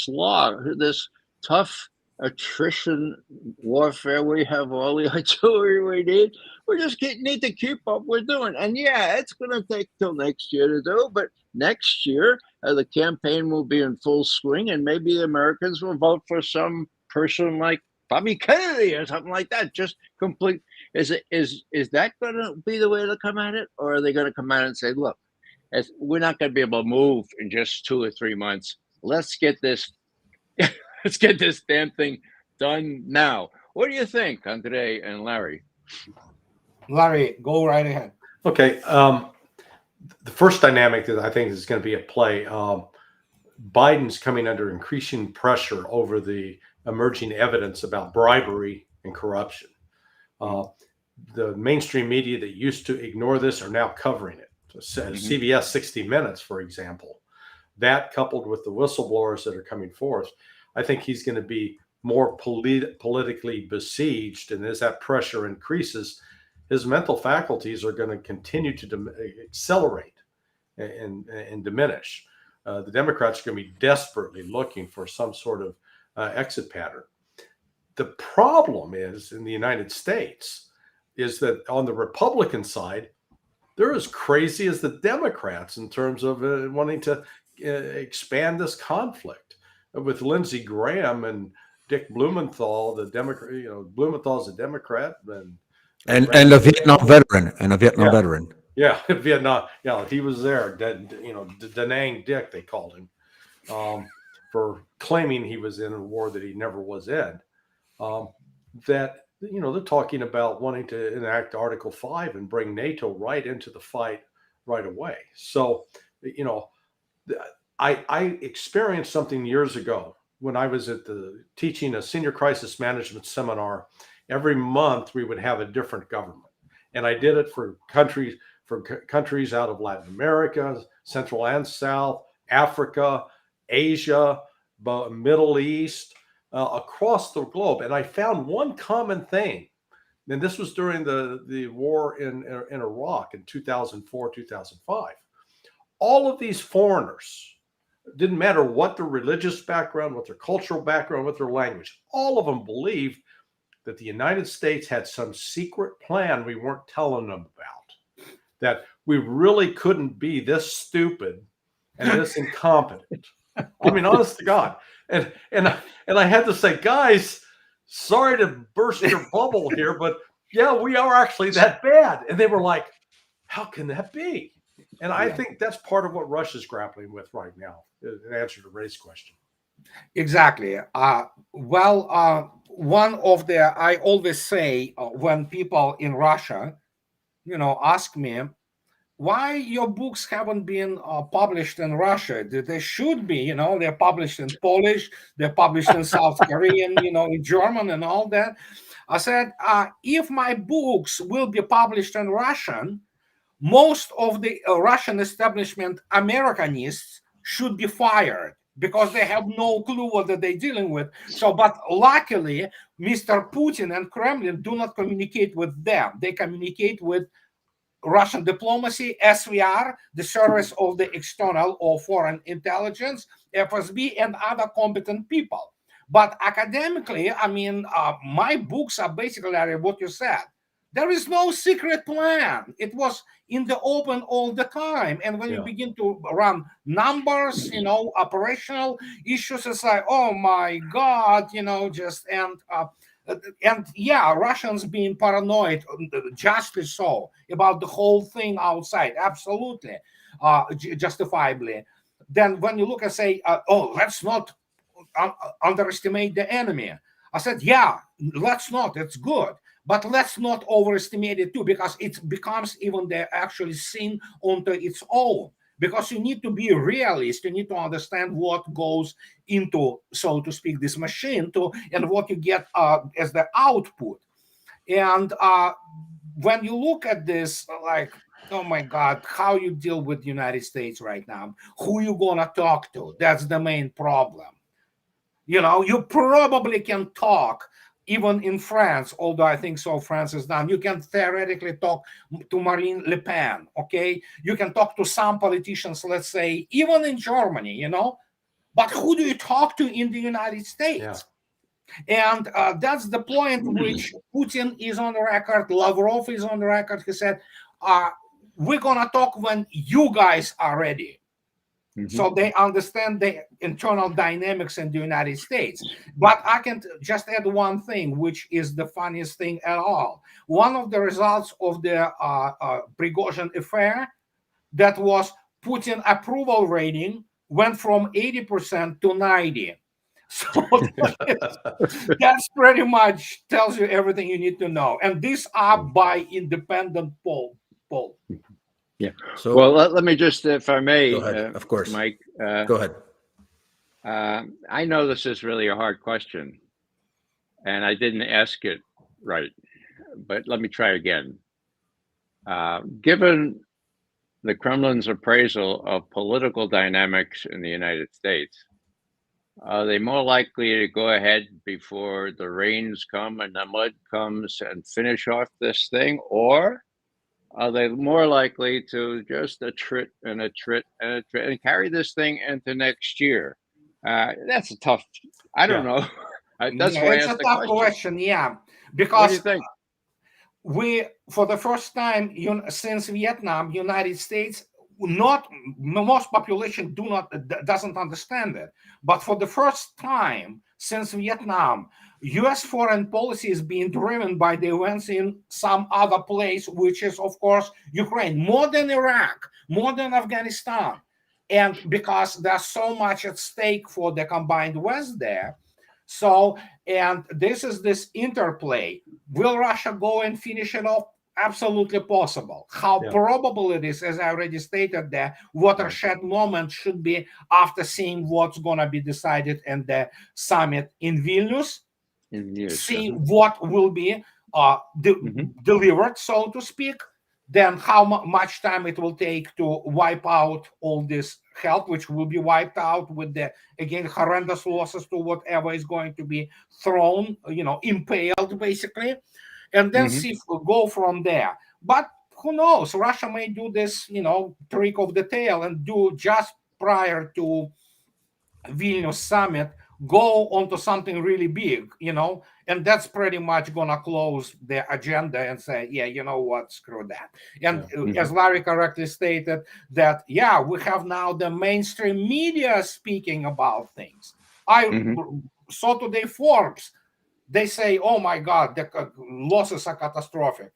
slog, this tough attrition warfare. We have all the artillery we need. We just need to keep up we're doing. And yeah, it's going to take till next year to do, but next year the campaign will be in full swing, and maybe the Americans will vote for some person like Bobby Kennedy or something like that. Just complete. Is that going to be the way to come at it, or are they going to come out and say, look, we're not going to be able to move in just 2 or 3 months. Let's get this. Let's get this damn thing done now. What do you think, Andre and Larry? Larry, go right ahead. Okay. The first dynamic that I think is going to be at play, Biden's coming under increasing pressure over the emerging evidence about bribery and corruption. The mainstream media that used to ignore this are now covering it. So, CBS 60 Minutes, for example, that coupled with the whistleblowers that are coming forth, I think he's going to be more politically besieged. And as that pressure increases, his mental faculties are going to continue to accelerate and diminish. The Democrats are going to be desperately looking for some sort of exit pattern. The problem is in the United States is that on the Republican side, they're as crazy as the Democrats in terms of wanting to expand this conflict. With Lindsey Graham and Dick Blumenthal, the Democrat, Blumenthal's a Democrat, and a Vietnam veteran, Yeah, Vietnam. Yeah, he was there. Da Nang Dick, they called him, for claiming he was in a war that he never was in. That they're talking about wanting to enact Article 5 and bring NATO right into the fight right away. So, I experienced something years ago when I was teaching a senior crisis management seminar. Every month we would have a different government, and I did it for countries out of Latin America, Central and South, Africa, Asia, Middle East, across the globe. And I found one common thing, and this was during the war in Iraq in 2004, 2005. All of these foreigners, didn't matter what their religious background, what their cultural background, what their language, all of them believed that the United States had some secret plan we weren't telling them about, that we really couldn't be this stupid and this incompetent. I mean, honest to God. And I had to say, guys, sorry to burst your bubble here, but yeah, we are actually that bad. And they were like, how can that be? And I think that's part of what Russia's grappling with right now, in answer to Ray's question. Exactly. One of I always say when people in Russia, ask me why your books haven't been published in Russia. They should be, they're published in Polish, they're published in South Korean, in German and all that. I said, if my books will be published in Russian, most of the Russian establishment Americanists should be fired because they have no clue what they're dealing with. So, but luckily, Mr. Putin and Kremlin do not communicate with them. They communicate with Russian diplomacy, SVR, the Service of the External or Foreign Intelligence, FSB, and other competent people. But academically, my books are basically what you said. There is no secret plan. It was in the open all the time. And when you begin to run numbers, operational issues, it's like, oh my God, Russians being paranoid, justly so, about the whole thing outside. Absolutely, justifiably. Then when you look and say, let's not underestimate the enemy. I said, yeah, let's not. It's good. But let's not overestimate it too, because it becomes even the actually sin onto its own. Because you need to be realist, you need to understand what goes into, so to speak, this machine and what you get as the output. And when you look at this, like, oh my God, how you deal with the United States right now, who you gonna talk to? That's the main problem. You probably can talk even in France, although I think so France is done. You can theoretically talk to Marine Le Pen, okay? You can talk to some politicians, let's say, even in Germany, but who do you talk to in the United States? Yeah. And that's the point which Putin is on the record, Lavrov is on the record. He said, we're gonna talk when you guys are ready. So they understand the internal dynamics in the United States. But I can just add one thing, which is the funniest thing at all. One of the results of the Prigozhin affair, that was Putin approval rating went from 80% to 90%. So that's pretty much tells you everything you need to know. And these are by independent poll. Yeah. So, well, let me just, if I may, go ahead. Of course, Mike. Go ahead. I know this is really a hard question, and I didn't ask it right, but let me try again. Given the Kremlin's appraisal of political dynamics in the United States, are they more likely to go ahead before the rains come and the mud comes and finish off this thing, or are they more likely to just attrit and carry this thing into next year? That's a tough. I don't know. That's why it's a tough question. Yeah, because what do you think? We, for the first time since Vietnam, United States, not most population doesn't understand it, but for the first time since Vietnam, U.S. foreign policy is being driven by the events in some other place, which is, of course, Ukraine, more than Iraq, more than Afghanistan. And because there's so much at stake for the combined West there. So, and this is this interplay. Will Russia go and finish it off? Absolutely possible. How probable it is, as I already stated, the watershed moment should be after seeing what's going to be decided in the summit in Vilnius. See what will be delivered, so to speak. Then how much time it will take to wipe out all this health, which will be wiped out with the, again, horrendous losses to whatever is going to be thrown, impaled, basically. And then see if we'll go from there. But who knows? Russia may do this, trick of the tail and do just prior to Vilnius summit, go onto something really big, and that's pretty much gonna close the agenda and say, yeah, you know what, screw that. And as Larry correctly stated, that we have now the mainstream media speaking about things. I saw today Forbes, they say, oh my God, the losses are catastrophic,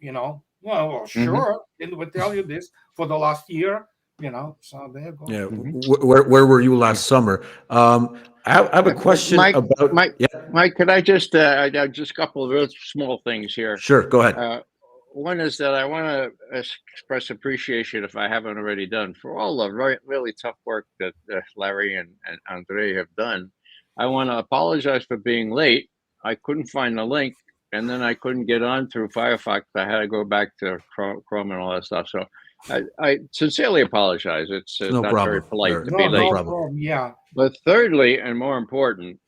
Well, sure, didn't we tell you this for the last year? So there you go. Yeah. Where were you last summer? I have a question about Mike. Could I just just a couple of real small things here? Sure, go ahead. One is that I want to express appreciation, if I haven't already done, for all the really tough work that Larry and Andrei have done. I want to apologize for being late. I couldn't find the link, and then I couldn't get on through Firefox. I had to go back to Chrome and all that stuff. So I sincerely apologize. It's no not problem. very polite to No be late. problem. Yeah. But thirdly, and more important,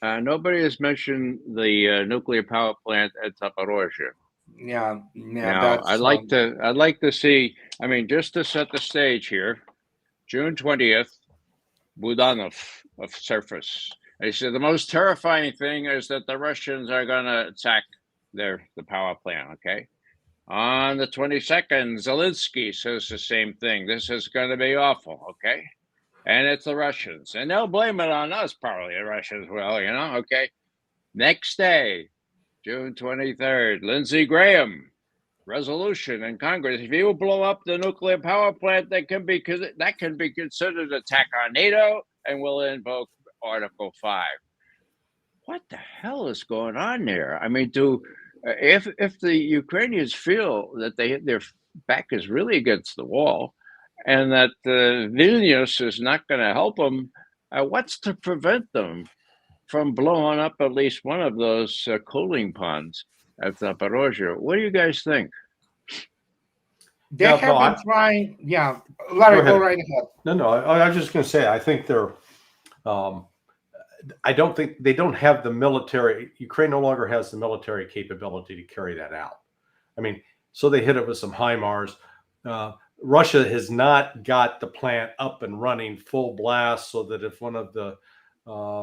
nobody has mentioned the nuclear power plant at Zaporozhye. Yeah. Now, I'd like to see. I mean, just to set the stage here, June 20th, Budanov of surface. They said the most terrifying thing is that the Russians are going to attack the power plant. Okay. On the 22nd, Zelensky says the same thing. This is going to be awful. Okay. And it's the Russians. And they'll blame it on us, probably the Russians will, okay. Next day, June 23rd, Lindsey Graham, resolution in Congress. If you blow up the nuclear power plant, that can be considered an attack on NATO and will invoke Article 5. what the hell is going on there? I mean, if the Ukrainians feel that their back is really against the wall, and that Vilnius is not going to help them, what's to prevent them from blowing up at least one of those cooling ponds at Zaporozhye? What do you guys think? They have been trying. Yeah, Larry, go right ahead. No. I was just going to say, I think they're. I don't think they don't have the military. Ukraine no longer has the military capability to carry that out. I mean, so they hit it with some HIMARS. Russia has not got the plant up and running full blast, so that if one of the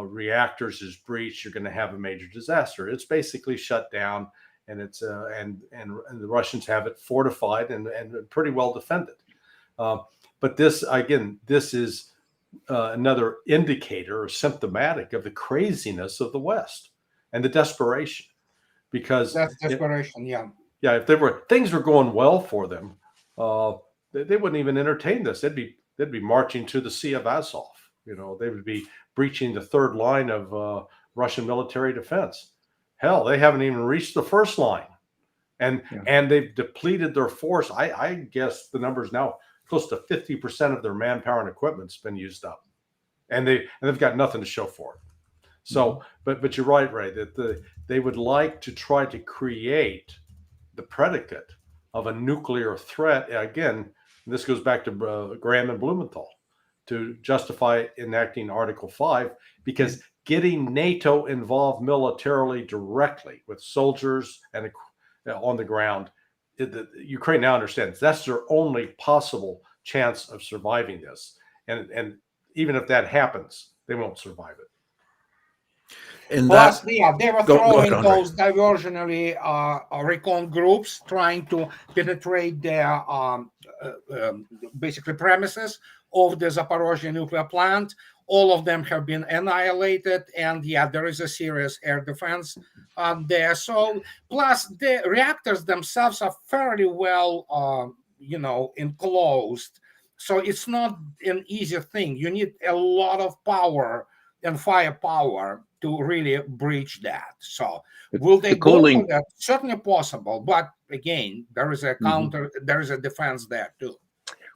reactors is breached, you're going to have a major disaster. It's basically shut down, and it's and the Russians have it fortified and pretty well defended. But this is another indicator or symptomatic of the craziness of the West and the desperation, because that's desperation. If things were going well for them, they wouldn't even entertain this. They'd be marching to the Sea of Azov. They would be breaching the third line of Russian military defense. Hell, they haven't even reached the first line, and they've depleted their force. I guess the number's now close to 50% of their manpower and equipment's been used up, and they've got nothing to show for it. So, but you're right, Ray, that they would like to try to create the predicate of a nuclear threat. Again, this goes back to Graham and Blumenthal, to justify enacting Article 5, because getting NATO involved militarily directly with soldiers and on the ground, Ukraine now understands that's their only possible chance of surviving this. And even if that happens, they won't survive it. Plus, they were throwing those diversionary recon groups trying to penetrate their basically premises of the Zaporozhye nuclear plant. All of them have been annihilated, and there is a serious air defense there. So, plus the reactors themselves are fairly well, enclosed. So it's not an easy thing. You need a lot of power and firepower to really breach that. So will they go for that? Certainly possible, but again, there is a counter. There is a defense there too.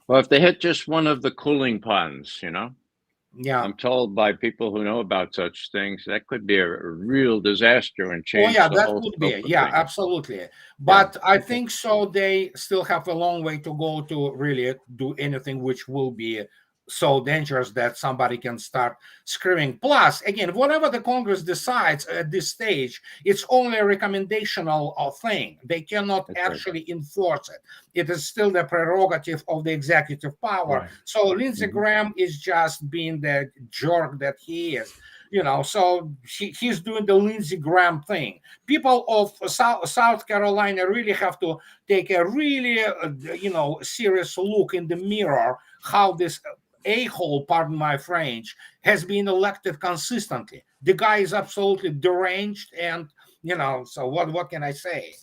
Well, if they hit just one of the cooling ponds, I'm told by people who know about such things that could be a real disaster and change. That would be, absolutely. But I think so. They still have a long way to go to really do anything which will be so dangerous that somebody can start screaming. Plus, again, whatever the Congress decides at this stage, it's only a recommendational thing. They cannot actually enforce it. It is still the prerogative of the executive power. Right. So Lindsey Graham is just being the jerk that he is. So he's doing the Lindsey Graham thing. People of South Carolina really have to take a really, serious look in the mirror how this a-hole, pardon my French, has been elected consistently. The guy is absolutely deranged, and so what can I say?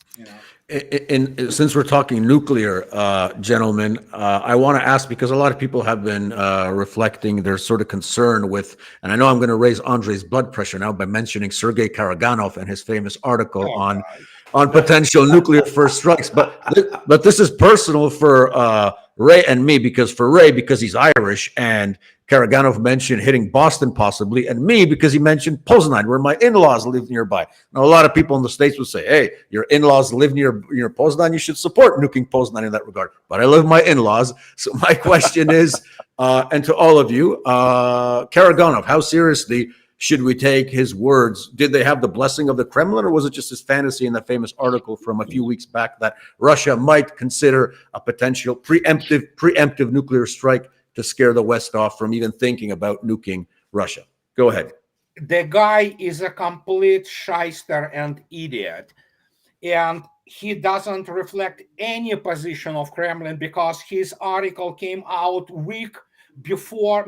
And since we're talking nuclear, gentlemen, I want to ask, because a lot of people have been reflecting their sort of concern with, and I know I'm going to raise Andrei's blood pressure now by mentioning Sergei Karaganov and his famous article on potential nuclear first strikes, but this is personal for Ray and me, because he's Irish, and Karaganov mentioned hitting Boston possibly, and me because he mentioned Poznan, where my in-laws live nearby. Now, a lot of people in the States would say, hey, your in-laws live near Poznan, you should support nuking Poznan in that regard. But I love my in-laws. So my question is, and to all of you, Karaganov, how seriously should we take his words? Did they have the blessing of the Kremlin, or was it just his fantasy in the famous article from a few weeks back that Russia might consider a potential preemptive nuclear strike to scare the West off from even thinking about nuking Russia? Go ahead. The guy is a complete shyster and idiot. And he doesn't reflect any position of Kremlin, because his article came out week before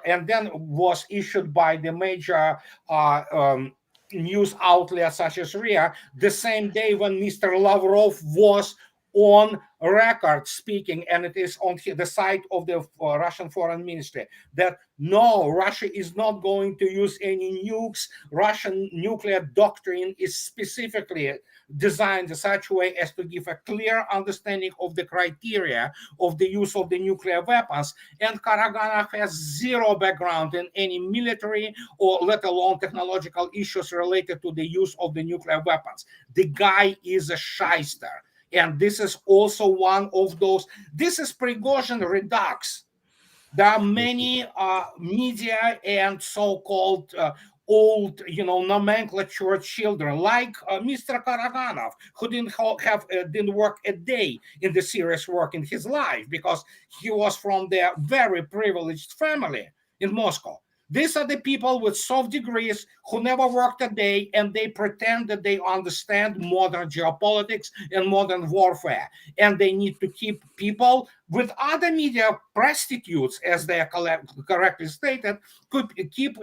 and then was issued by the major news outlets such as RIA, the same day when Mr. Lavrov was on record speaking, and it is on the site of the Russian Foreign Ministry, that no, Russia is not going to use any nukes. Russian nuclear doctrine is specifically designed in such a way as to give a clear understanding of the criteria of the use of the nuclear weapons. And Karaganov has zero background in any military or let alone technological issues related to the use of the nuclear weapons. The guy is a shyster. And this is also one of those. This is Prigozhin redux. There are many media and so-called old, nomenclature children like Mr. Karaganov, who didn't work a day in the serious work in his life because he was from the very privileged family in Moscow. These are the people with soft degrees who never worked a day, and they pretend that they understand modern geopolitics and modern warfare. And they need to keep people with other media prostitutes, as they are correctly stated, could keep,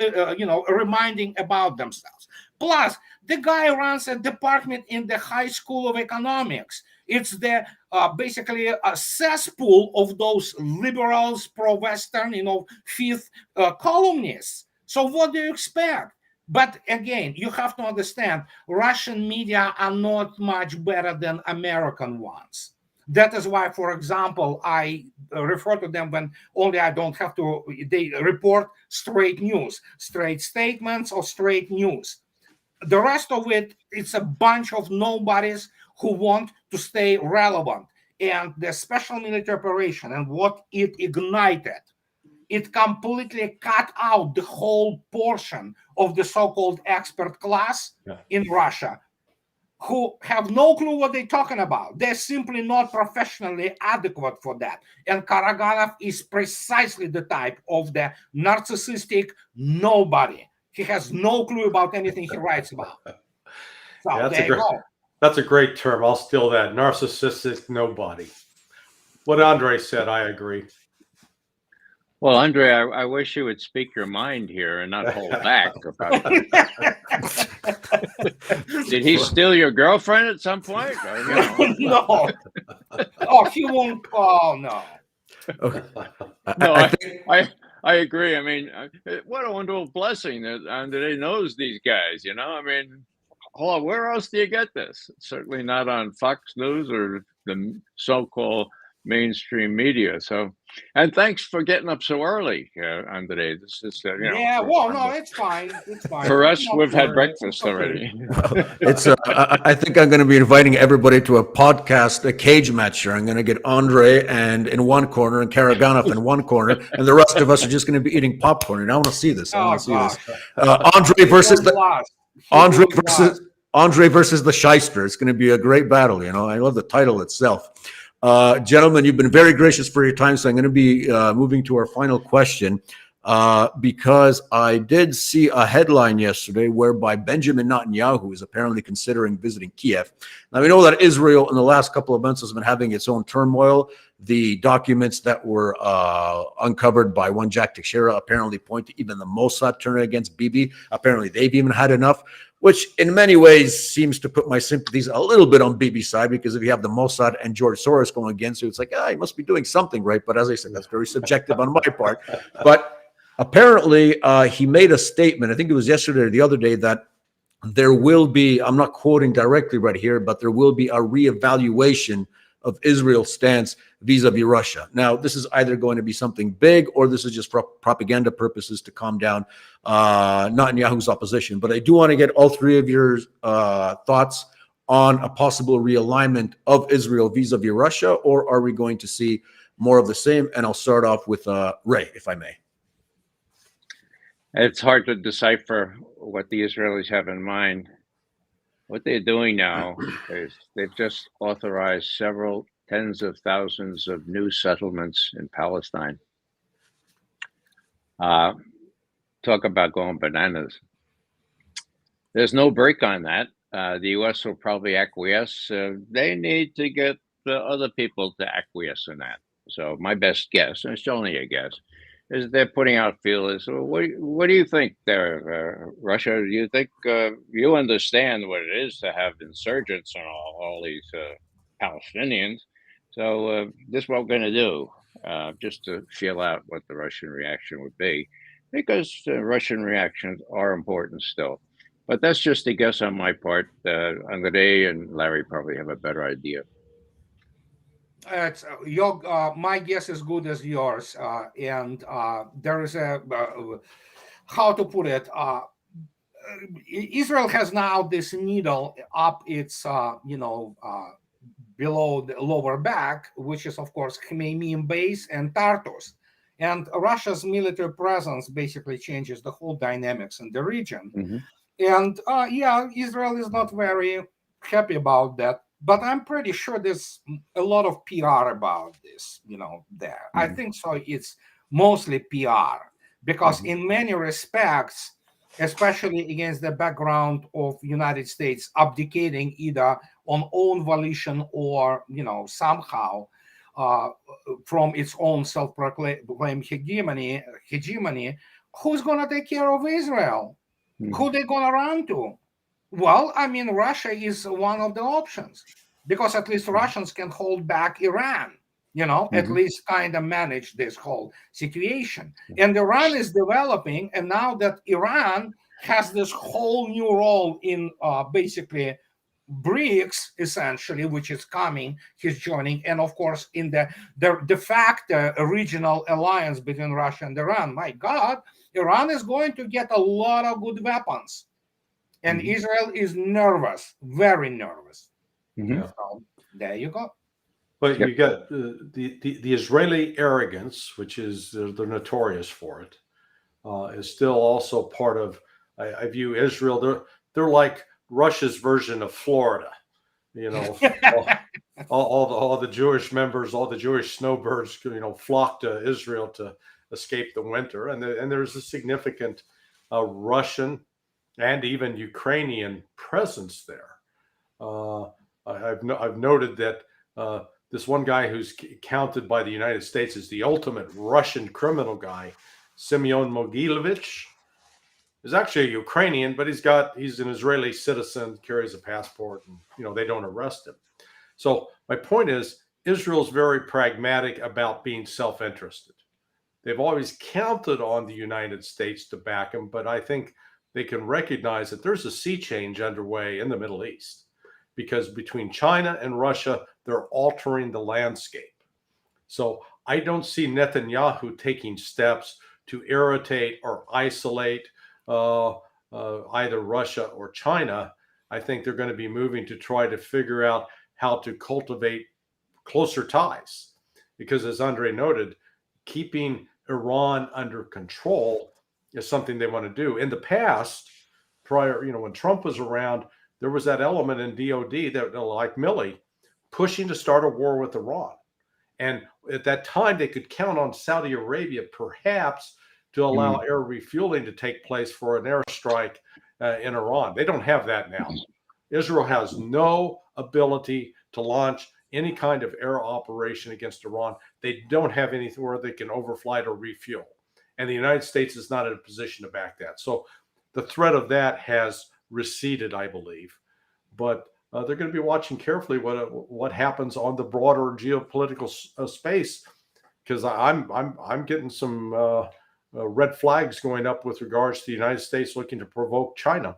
reminding about themselves. Plus, the guy runs a department in the High School of Economics. It's the basically a cesspool of those liberals, pro-Western, fifth columnists. So what do you expect? But again, you have to understand, Russian media are not much better than American ones. That is why, for example, I refer to them when only I don't have to, they report straight news, straight statements or straight news. The rest of it, it's a bunch of nobodies who want to stay relevant. And the special military operation and what it ignited, it completely cut out the whole portion of the so-called expert class in Russia, who have no clue what they're talking about. They're simply not professionally adequate for that. And Karaganov is precisely the type of the narcissistic nobody. He has no clue about anything he writes about. So there you go. That's a great term. I'll steal that. Narcissistic nobody. What Andre said, I agree. Well, Andre, I wish you would speak your mind here and not hold back about it. Did he steal your girlfriend at some point? Or, No. Oh, he won't. Oh, no. Okay. No, I agree. I mean, what a wonderful blessing that Andre knows these guys, I mean, hold on, where else do you get this? Certainly not on Fox News or the so-called mainstream media. So, and thanks for getting up so early, Andre. This is, yeah. Well, no, it's fine. It's fine. For us, we've had breakfast already. It's. I think I'm going to be inviting everybody to a podcast, a cage match here. I'm going to get Andre and in one corner and Karaganov in one corner, and the rest of us are just going to be eating popcorn. And I want to see this. I want to see this. Andre versus the Andre versus the shyster. It's going to be a great battle. I love the title itself. Gentlemen, you've been very gracious for your time, so I'm going to be moving to our final question because I did see a headline yesterday whereby Benjamin Netanyahu is apparently considering visiting Kiev. Now, we know that Israel in the last couple of months has been having its own turmoil. The documents that were uncovered by one Jack Teixeira apparently point to even the Mossad turning against Bibi. Apparently, they've even had enough, which in many ways seems to put my sympathies a little bit on Bibi's side, because if you have the Mossad and George Soros going against you, it's like, he must be doing something right. But as I said, that's very subjective on my part. But apparently, he made a statement, I think it was yesterday or the other day, that there will be, I'm not quoting directly right here, but there will be a reevaluation of Israel's stance vis-a-vis Russia. Now, this is either going to be something big, or this is just for propaganda purposes to calm down Netanyahu's opposition. But I do want to get all three of your thoughts on a possible realignment of Israel vis-a-vis Russia, or are we going to see more of the same? And I'll start off with Ray, if I may. It's hard to decipher what the Israelis have in mind. What they're doing now is they've just authorized several tens of thousands of new settlements in Palestine. Talk about going bananas. There's no break on that. The U.S. will probably acquiesce. They need to get the other people to acquiesce in that. So my best guess, and it's only a guess, is they're putting out feelers. So what do you think there, Russia? Do you think you understand what it is to have insurgents in all these Palestinians. So this is what we're going to do, just to feel out what the Russian reaction would be, because Russian reactions are important still. But that's just a guess on my part. Andrei and Larry probably have a better idea. It's my guess is good as yours, and there is a how to put it. Israel has now this needle up its below the lower back, which is of course Khmeimim base and Tartus, and Russia's military presence basically changes the whole dynamics in the region. Mm-hmm. And Israel is not very happy about that. But I'm pretty sure there's a lot of PR about this, there. Mm-hmm. I think so. It's mostly PR because in many respects, especially against the background of United States abdicating either on own volition or, somehow from its own self-proclaimed hegemony, who's going to take care of Israel? Mm-hmm. Who they going to run to? Well, I mean, Russia is one of the options because at least Russians can hold back Iran, at least kind of manage this whole situation. And Iran is developing, and now that Iran has this whole new role in basically BRICS, essentially, which is coming, he's joining, and of course in the de facto regional alliance between Russia and Iran. My God, Iran is going to get a lot of good weapons. And Israel is nervous, very nervous. So there you go. But you got the Israeli arrogance, which is they're notorious for it, is still also part of. I view Israel. They're like Russia's version of Florida. All the Jewish members, all the Jewish snowbirds, flock to Israel to escape the winter, and there's a significant Russian and even Ukrainian presence there. I've noted that this one guy who's counted by the United States as the ultimate Russian criminal guy, Semyon Mogilevich, is actually a Ukrainian, but he's an Israeli citizen, carries a passport, and they don't arrest him. So my point is, Israel's very pragmatic about being self-interested. They've always counted on the United States to back them, but I think they can recognize that there's a sea change underway in the Middle East because between China and Russia, they're altering the landscape. So I don't see Netanyahu taking steps to irritate or isolate either Russia or China. I think they're going to be moving to try to figure out how to cultivate closer ties because, as Andrei noted, keeping Iran under control is something they want to do. In the past, prior, when Trump was around, there was that element in DOD that, like Milley, pushing to start a war with Iran. And at that time, they could count on Saudi Arabia perhaps to allow air refueling to take place for an airstrike in Iran. They don't have that now. Israel has no ability to launch any kind of air operation against Iran. They don't have anything where they can overflight or refuel. And the United States is not in a position to back that. So the threat of that has receded, I believe. But they're going to be watching carefully what happens on the broader geopolitical space, because I'm getting some red flags going up with regards to the United States looking to provoke China.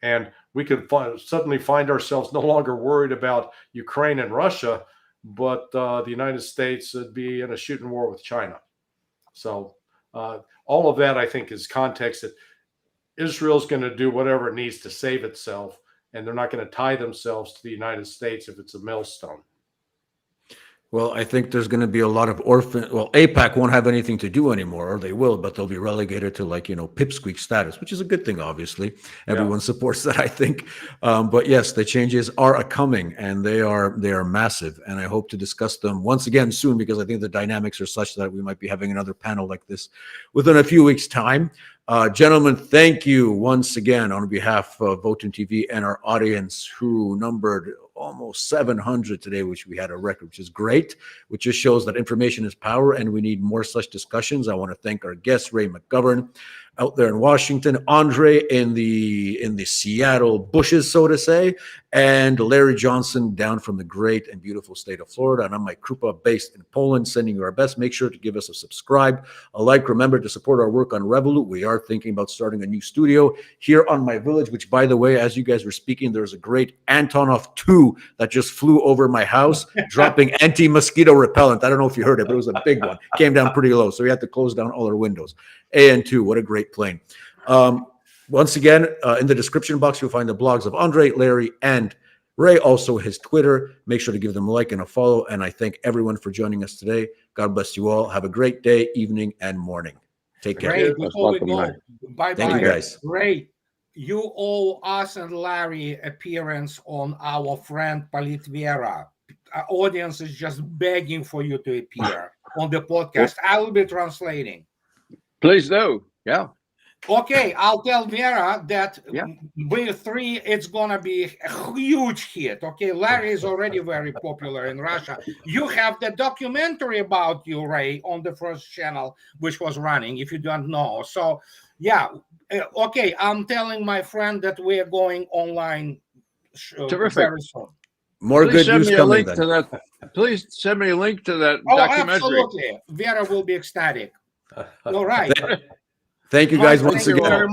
And we could suddenly find ourselves no longer worried about Ukraine and Russia, but the United States would be in a shooting war with China. So all of that, I think, is context that Israel's going to do whatever it needs to save itself, and they're not going to tie themselves to the United States if it's a millstone. Well, I think there's going to be a lot of AIPAC won't have anything to do anymore, or they will, but they'll be relegated to pipsqueak status, which is a good thing, obviously. Everyone supports that, I think. But yes, the changes are coming, and they are massive. And I hope to discuss them once again soon, because I think the dynamics are such that we might be having another panel like this within a few weeks' time. Gentlemen, thank you once again on behalf of Votum TV and our audience, who numbered almost 700 today, which we had a record, which is great, which just shows that information is power and we need more such discussions. I want to thank our guest, Ray McGovern, out there in Washington, Andre in the Seattle bushes, so to say, and Larry Johnson down from the great and beautiful state of Florida. And I'm Mike Krupa, based in Poland, sending you our best. Make sure to give us a subscribe, a like. Remember to support our work on Revolut. We are thinking about starting a new studio here on my village, which, by the way, as you guys were speaking, there's a great Antonov 2 that just flew over my house, dropping anti-mosquito repellent. I don't know if you heard it, but it was a big one. Came down pretty low, so we had to close down all our windows. AN2, what a great plane. Once again, in the description box, you'll find the blogs of Andre, Larry, and Ray, also his Twitter. Make sure to give them a like and a follow. And I thank everyone for joining us today. God bless you all. Have a great day, evening, and morning. Take care. Ray, before we go, bye-bye. Thank you, guys. Ray, you owe us and Larry appearance on our friend Politvera. Our audience is just begging for you to appear on the podcast. I will be translating. Please do. Yeah. Okay, I'll tell Vera that we three, it's gonna be a huge hit. Okay, Larry is already very popular in Russia. You have the documentary about you, Ray, on the first channel, which was running, if you don't know. So, yeah, okay, I'm telling my friend that we are going online very soon. More Please good news coming then. Please send me a link to that Oh, documentary. absolutely. Vera will be ecstatic. All right. Thank you guys once Thank you again. very much.